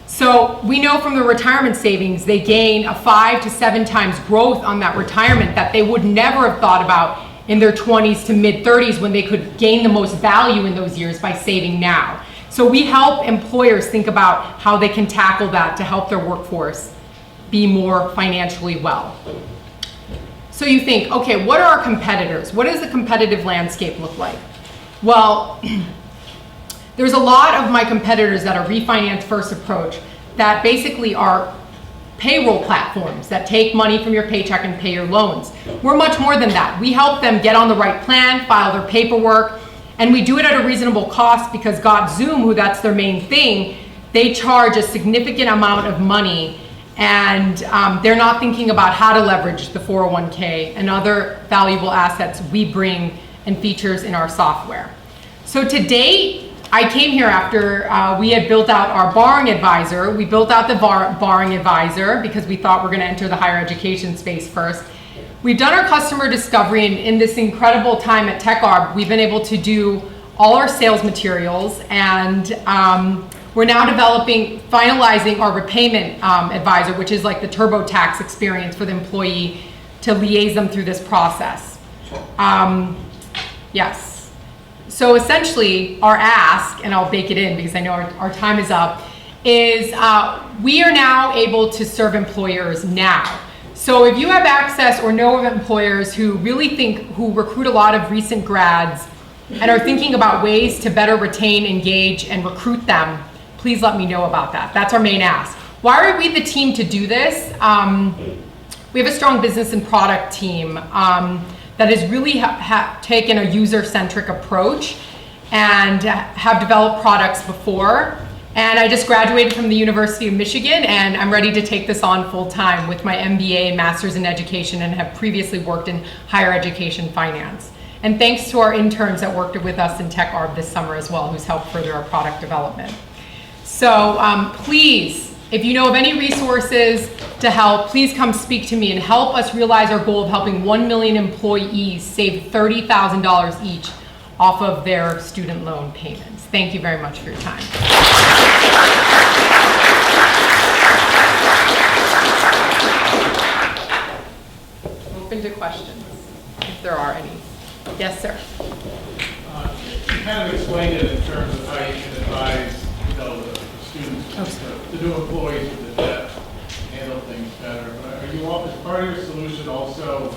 So we know from the retirement savings, they gain a 5 to 7 times growth on that retirement that they would never have thought about in their 20s to mid 30s, when they could gain the most value in those years by saving now. So we help employers think about how they can tackle that to help their workforce be more financially well. So you think, okay, what are our competitors? What does the competitive landscape look like? Well, there's a lot of my competitors that are refinance first approach that basically are payroll platforms that take money from your paycheck and pay your loans. We're much more than that. We help them get on the right plan, file their paperwork, and we do it at a reasonable cost because Zoom, who that's their main thing, they charge a significant amount of money, and they're not thinking about how to leverage the 401k and other valuable assets we bring and features in our software. So to date, I came here after we had built out our borrowing advisor. We built out the borrowing advisor because we thought we're going to enter the higher education space first. We've done our customer discovery, and in this incredible time at TechArb, we've been able to do all our sales materials, and we're now finalizing our repayment advisor, which is like the TurboTax experience for the employee to liaise them through this process. Yes. So essentially, our ask, and I'll bake it in because I know our time is up, is we are now able to serve employers now. So if you have access or know of employers who recruit a lot of recent grads and are thinking about ways to better retain, engage, and recruit them, please let me know about that. That's our main ask. Why are we the team to do this? We have a strong business and product team that has really taken a user-centric approach and have developed products before. And I just graduated from the University of Michigan, and I'm ready to take this on full-time with my MBA and Master's in Education, and have previously worked in higher education finance. And thanks to our interns that worked with us in TechArb this summer as well, who's helped further our product development. So please, if you know of any resources to help, please come speak to me and help us realize our goal of helping 1 million employees save $30,000 each off of their student loan payments. Thank you very much for your time. Open to questions, if there are any. Yes, sir. You kind of explained it in terms of how you can advise, the students, the new employees with the debt, handle things better. But are you, as part of your solution, also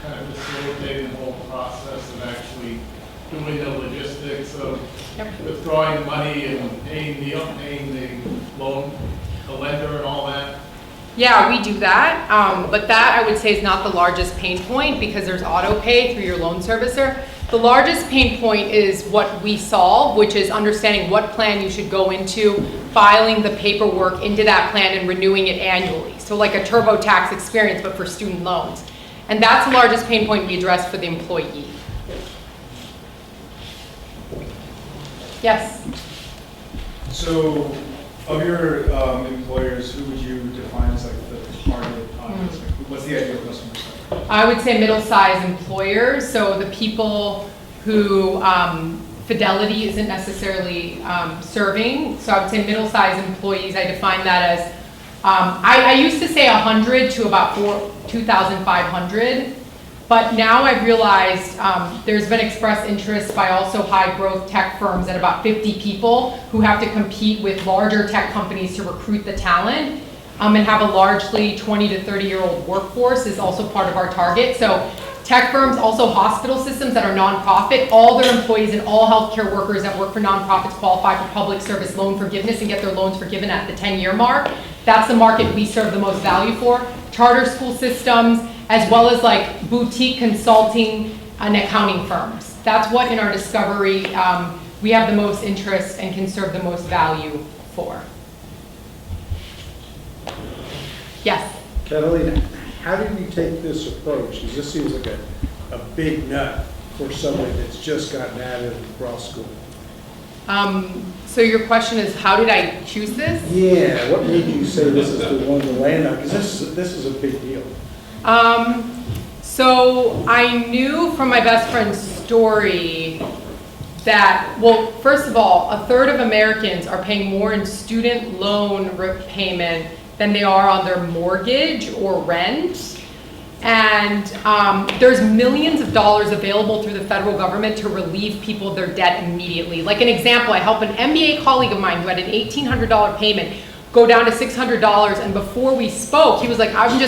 kind of facilitating the whole process of actually doing the logistics of withdrawing the money and paying the loan, the lender and all that? Yeah, we do that, but that I would say is not the largest pain point because there's auto pay through your loan servicer. The largest pain point is what we solve, which is understanding what plan you should go into, filing the paperwork into that plan and renewing it annually. So like a TurboTax experience, but for student loans. And that's the largest pain point we address for the employee. Yes? So, of your employers, who would you define as like the target audience? Like, what's the ideal customer set? I would say middle-sized employers. So the people who Fidelity isn't necessarily serving. So I would say middle-sized employees. I define that as I used to say 100 to about 2,500. But now I've realized there's been expressed interest by also high growth tech firms at about 50 people who have to compete with larger tech companies to recruit the talent and have a largely 20 to 30-year-old workforce is also part of our target. So tech firms, also hospital systems that are nonprofit, all their employees and all healthcare workers that work for nonprofits qualify for public service loan forgiveness and get their loans forgiven at the 10-year mark. That's the market we serve the most value for. Charter school systems, as well as like boutique consulting and accounting firms. That's what in our discovery we have the most interest and can serve the most value for. Yes? Catalina, how did you take this approach? Because this seems like a big nut for somebody that's just gotten out of law school. So your question is, how did I choose this? Yeah, what made you say this is the one to land on? Because this is a big deal. So I knew from my best friend's story that, well, first of all, a third of Americans are paying more in student loan repayment than they are on their mortgage or rent. And there's millions of dollars available through the federal government to relieve people of their debt immediately. Like an example, I helped an MBA colleague of mine who had an $1,800 payment go down to $600, and before we spoke, he was like, I'm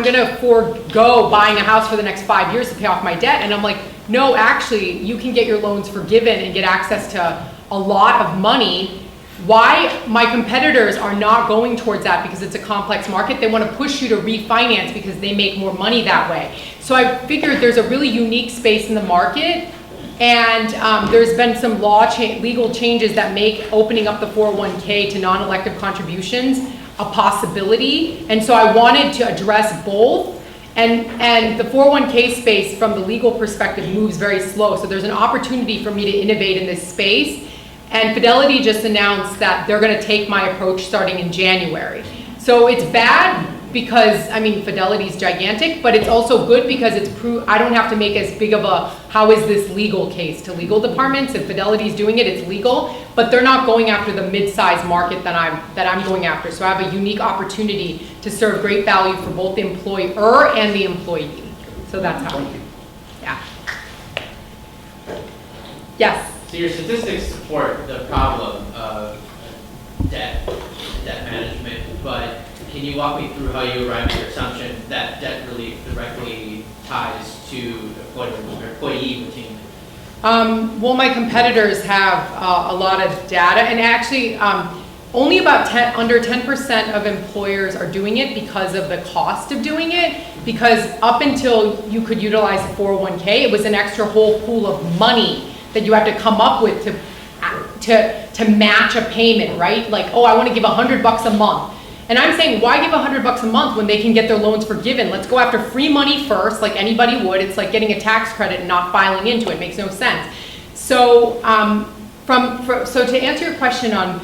gonna forego buying a house for the next 5 years to pay off my debt. And I'm like, no, actually, you can get your loans forgiven and get access to a lot of money. Why my competitors are not going towards that, because it's a complex market. They want to push you to refinance because they make more money that way. So I figured there's a really unique space in the market, and there's been some legal changes that make opening up the 401k to non-elective contributions a possibility. And so I wanted to address both. And the 401k space from the legal perspective moves very slow. So there's an opportunity for me to innovate in this space. And Fidelity just announced that they're going to take my approach starting in January. So it's bad because, I mean, Fidelity's gigantic, but it's also good because I don't have to make as big of a, how is this legal case to legal departments. If Fidelity's doing it, it's legal, but they're not going after the mid-sized market that I'm going after. So I have a unique opportunity to serve great value for both the employer and the employee. So that's how. Yeah. Yes? So your statistics support the problem of debt management, but can you walk me through how you arrived at your assumption that debt relief directly ties to employee routine? Well, my competitors have a lot of data, and actually only about under 10% of employers are doing it because of the cost of doing it, because up until you could utilize the 401k, it was an extra whole pool of money that you have to come up with to match a payment, right? Like, oh, I want to give $100 a month. And I'm saying, why give $100 a month when they can get their loans forgiven? Let's go after free money first, like anybody would. It's like getting a tax credit and not filing into it. It makes no sense. So, so to answer your question on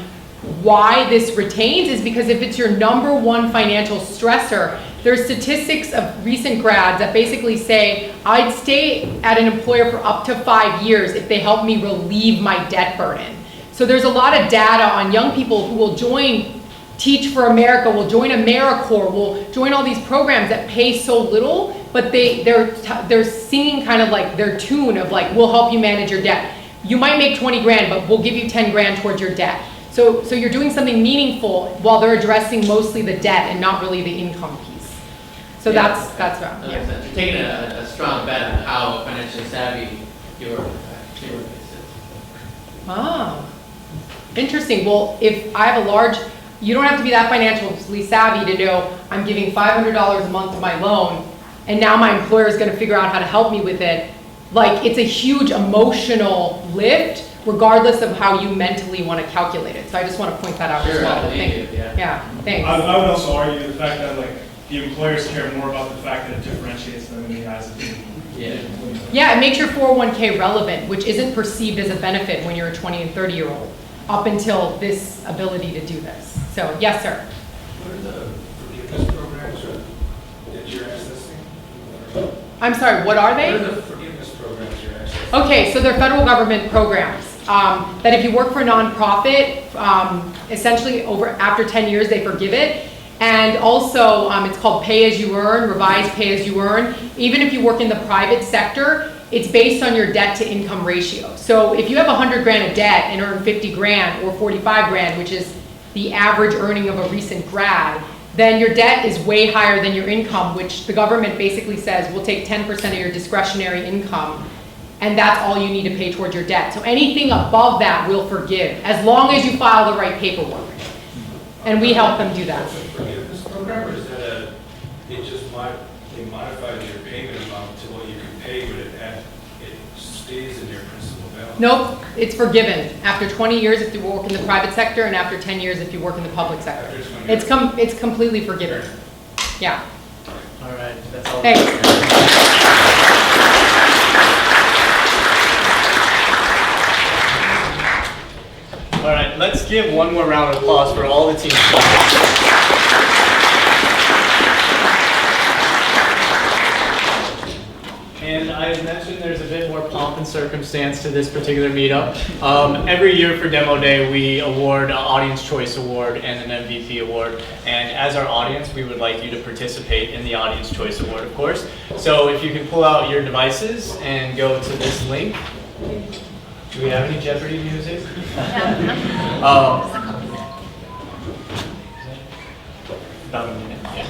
why this retains is because if it's your #1 financial stressor, there's statistics of recent grads that basically say, I'd stay at an employer for up to 5 years if they help me relieve my debt burden. So there's a lot of data on young people who will join Teach for America, will join AmeriCorps, will join all these programs that pay so little, but they're singing kind of like their tune of like, we'll help you manage your debt. You might make 20 grand, but we'll give you 10 grand towards your debt. So you're doing something meaningful while they're addressing mostly the debt and not really the income piece. So yeah, that's right. That makes sense. You're taking a strong bet on how financially savvy your base is. Ah, interesting. Well, if I have a large, you don't have to be that financially savvy to know I'm giving $500 a month to my loan, and now my employer is going to figure out how to help me with it. Like, it's a huge emotional lift, regardless of how you mentally want to calculate it. So I just want to point that out as well. Thank you. Yeah, thanks. I would also argue the fact that like the employers care more about the fact that it differentiates them in the eyes of the Yeah, it makes your 401k relevant, which isn't perceived as a benefit when you're a 20 and 30-year-old, up until this ability to do this. So, yes, sir. What are the forgiveness programs that you're accessing? I'm sorry, what are they? What are the forgiveness programs you're accessing? Okay, so they're federal government programs that if you work for a nonprofit, essentially after 10 years, they forgive it. And also, it's called pay as you earn, revised pay as you earn. Even if you work in the private sector, it's based on your debt to income ratio. So if you have 100 grand of debt and earn 50 grand or 45 grand, which is the average earning of a recent grad, then your debt is way higher than your income, which the government basically says will take 10% of your discretionary income, and that's all you need to pay towards your debt. So anything above that we'll forgive, as long as you file the right paperwork. And we help them do that. Forgiveness program, or is that they modified your payment amount to what you can pay, but it stays in your principal balance? Nope, it's forgiven. After 20 years if you work in the private sector, and after 10 years if you work in the public sector. It's completely forgiven. Yeah. All right, that's all. Thanks. All right, let's give one more round of applause for all the teams. And I had mentioned there's a bit more pomp and circumstance to this particular meetup. Every year for Demo Day, we award an Audience Choice Award and an MVP Award. And as our audience, we would like you to participate in the Audience Choice Award, of course. So if you can pull out your devices and go to this link. Do we have any Jeopardy music? About a minute, yeah.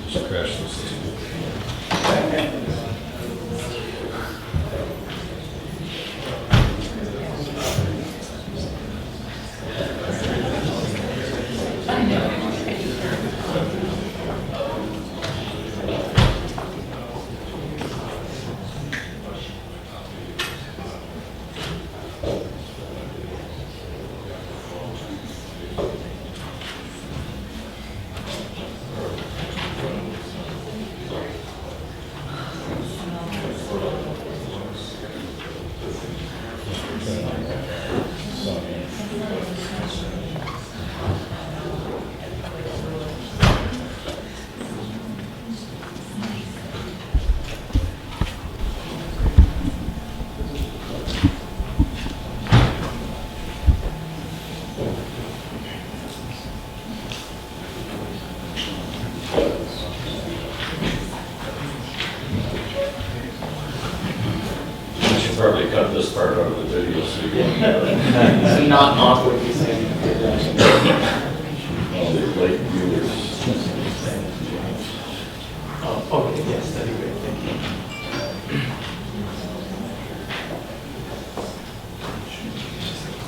Just crash the system. Probably cut this part out of the video so you can So not awkwardly saying. all the late viewers. Oh, okay, yes, that'd be great, thank you.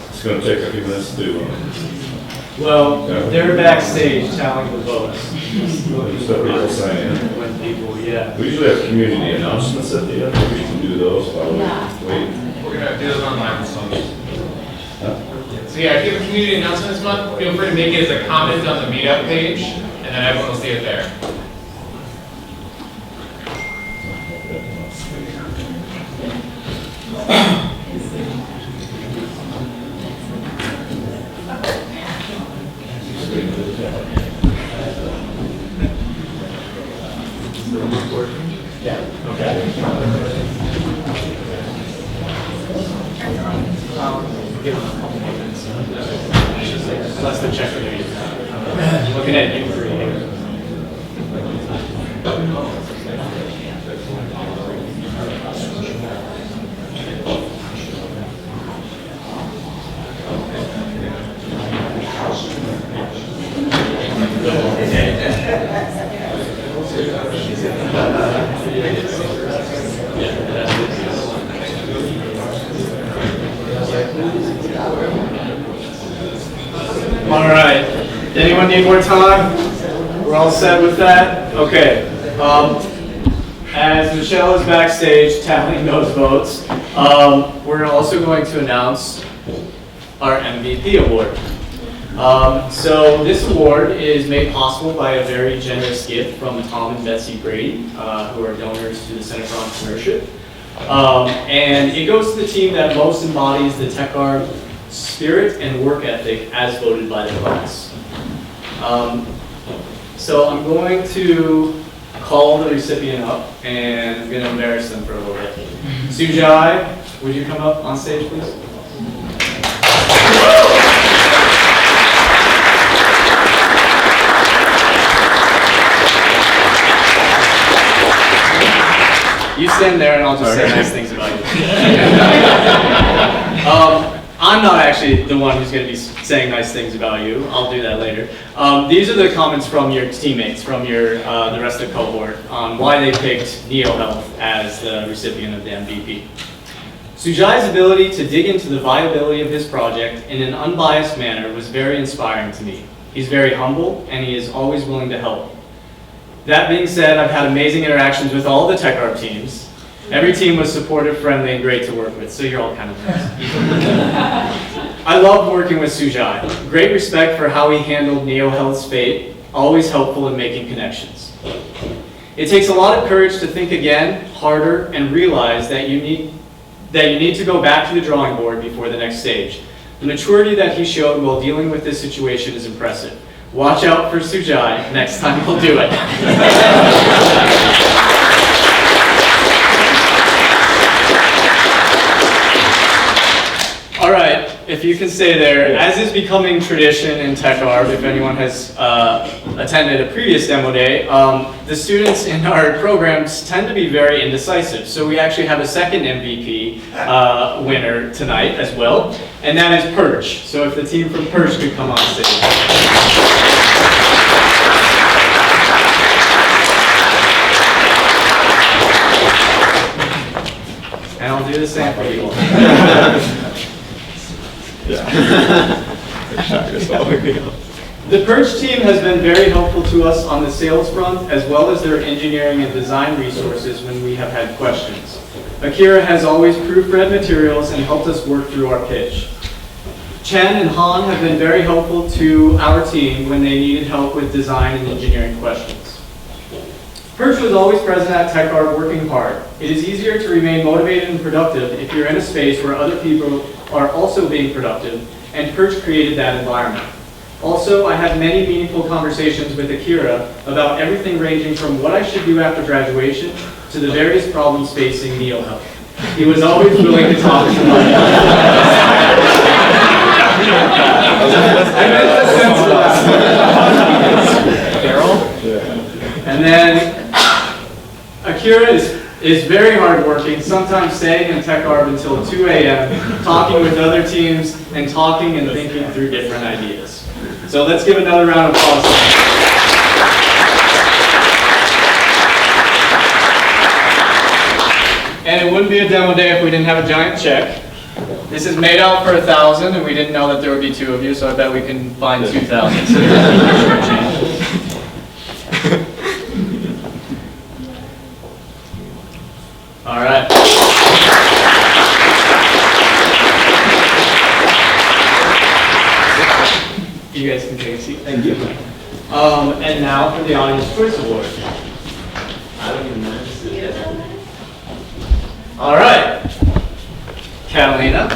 It's going to take a few minutes to Well, they're backstage tallying the votes. just let people sign in. When people, yeah. We usually have community announcements at the end. We can do those while we wait. We're gonna do those online, so. So yeah, if you have a community announcement this month, feel free to make it as a comment on the meetup page, and then everyone will see it there. Yeah, okay. Give them a couple more minutes. Less than check with you. Looking at you three here. All right. Anyone need more time? We're all set with that? Okay. As Michelle is backstage tallying those votes, we're also going to announce our MVP award. So this award is made possible by a very generous gift from Tom and Betsy Brady, who are donors to the Center for Entrepreneurship. And it goes to the team that most embodies the TechArb spirit and work ethic as voted by the class. So I'm going to call the recipient up and I'm going to embarrass them for a little bit. Sujai, would you come up on stage, please? You stand there and I'll just say nice things about you. I'm not actually the one who's going to be saying nice things about you. I'll do that later. These are the comments from your teammates, from your the rest of the cohort, on why they picked NeoHealth as the recipient of the MVP. Sujai's ability to dig into the viability of his project in an unbiased manner was very inspiring to me. He's very humble, and he is always willing to help. That being said, I've had amazing interactions with all the TechArb teams. Every team was supportive, friendly, and great to work with, so you're all kind of nice. I love working with Sujai. Great respect for how he handled NeoHealth's fate, always helpful in making connections. It takes a lot of courage to think again, harder, and realize that you need to go back to the drawing board before the next stage. The maturity that he showed while dealing with this situation is impressive. Watch out for Sujai next time he'll do it. All right, if you can stay there. As is becoming tradition in TechArb, if anyone has attended a previous demo day, the students in our programs tend to be very indecisive. So we actually have a second MVP winner tonight as well, and that is Perch. So if the team from Perch could come on stage. And I'll do the same for you. The Perch team has been very helpful to us on the sales front, as well as their engineering and design resources when we have had questions. Akira has always proofread materials and helped us work through our pitch. Chen and Han have been very helpful to our team when they needed help with design and engineering questions. Perch was always present at TechArb working hard. It is easier to remain motivated and productive if you're in a space where other people are also being productive, and Perch created that environment. Also, I had many meaningful conversations with Akira about everything ranging from what I should do after graduation to the various problems facing NeoHealth. He was always willing to talk to me. And then Akira is very hardworking, sometimes staying in TechArb until 2 a.m., talking with other teams and talking and thinking through different ideas. So let's give another round of applause. And it wouldn't be a demo day if we didn't have a giant check. This is made out for 1,000, and we didn't know that there would be 2 of you, so I bet we can find 2,000. All right. You guys can take a seat. Thank you. And now for the Audience Choice Award. I don't even know. All right. Catalina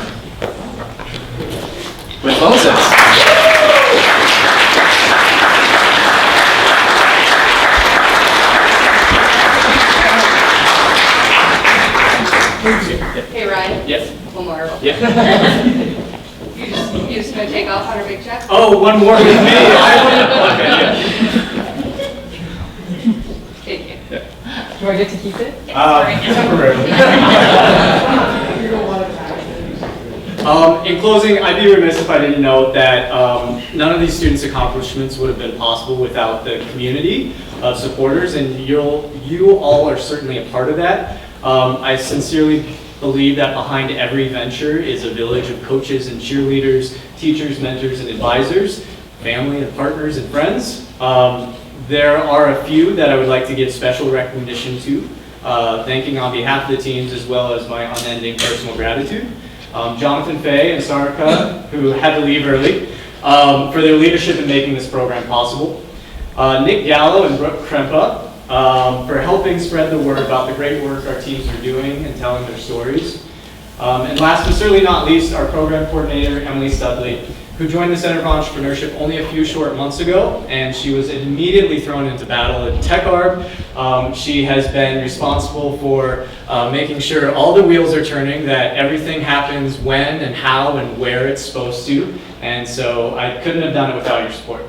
with Moses. Hey Ryan. Yes. One more. Yeah. You just gonna take off on a big check? Oh, one more with me. Okay, Thank you. yeah. Do I get to keep it? Temporarily. In closing, I'd be remiss if I didn't note that none of these students' accomplishments would have been possible without the community of supporters, and you all are certainly a part of that. I sincerely believe that behind every venture is a village of coaches and cheerleaders, teachers, mentors, and advisors, family and partners and friends. There are a few that I would like to give special recognition to, thanking on behalf of the teams as well as my unending personal gratitude. Jonathan Fay and Sarika, who had to leave early, for their leadership in making this program possible. Nick Gallo and Brooke Krempa, for helping spread the word about the great work our teams are doing and telling their stories. And last but certainly not least, our program coordinator, Emily Studley, who joined the Center for Entrepreneurship only a few short months ago, and she was immediately thrown into battle at TechArb. She has been responsible for making sure all the wheels are turning, that everything happens when and how and where it's supposed to, and so I couldn't have done it without your support.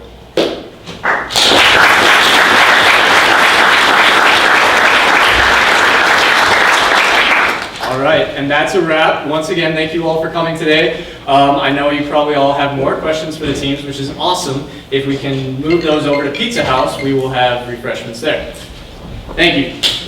All right, and that's a wrap. Once again, thank you all for coming today. I know you probably all have more questions for the teams, which is awesome. If we can move those over to Pizza House, we will have refreshments there. Thank you.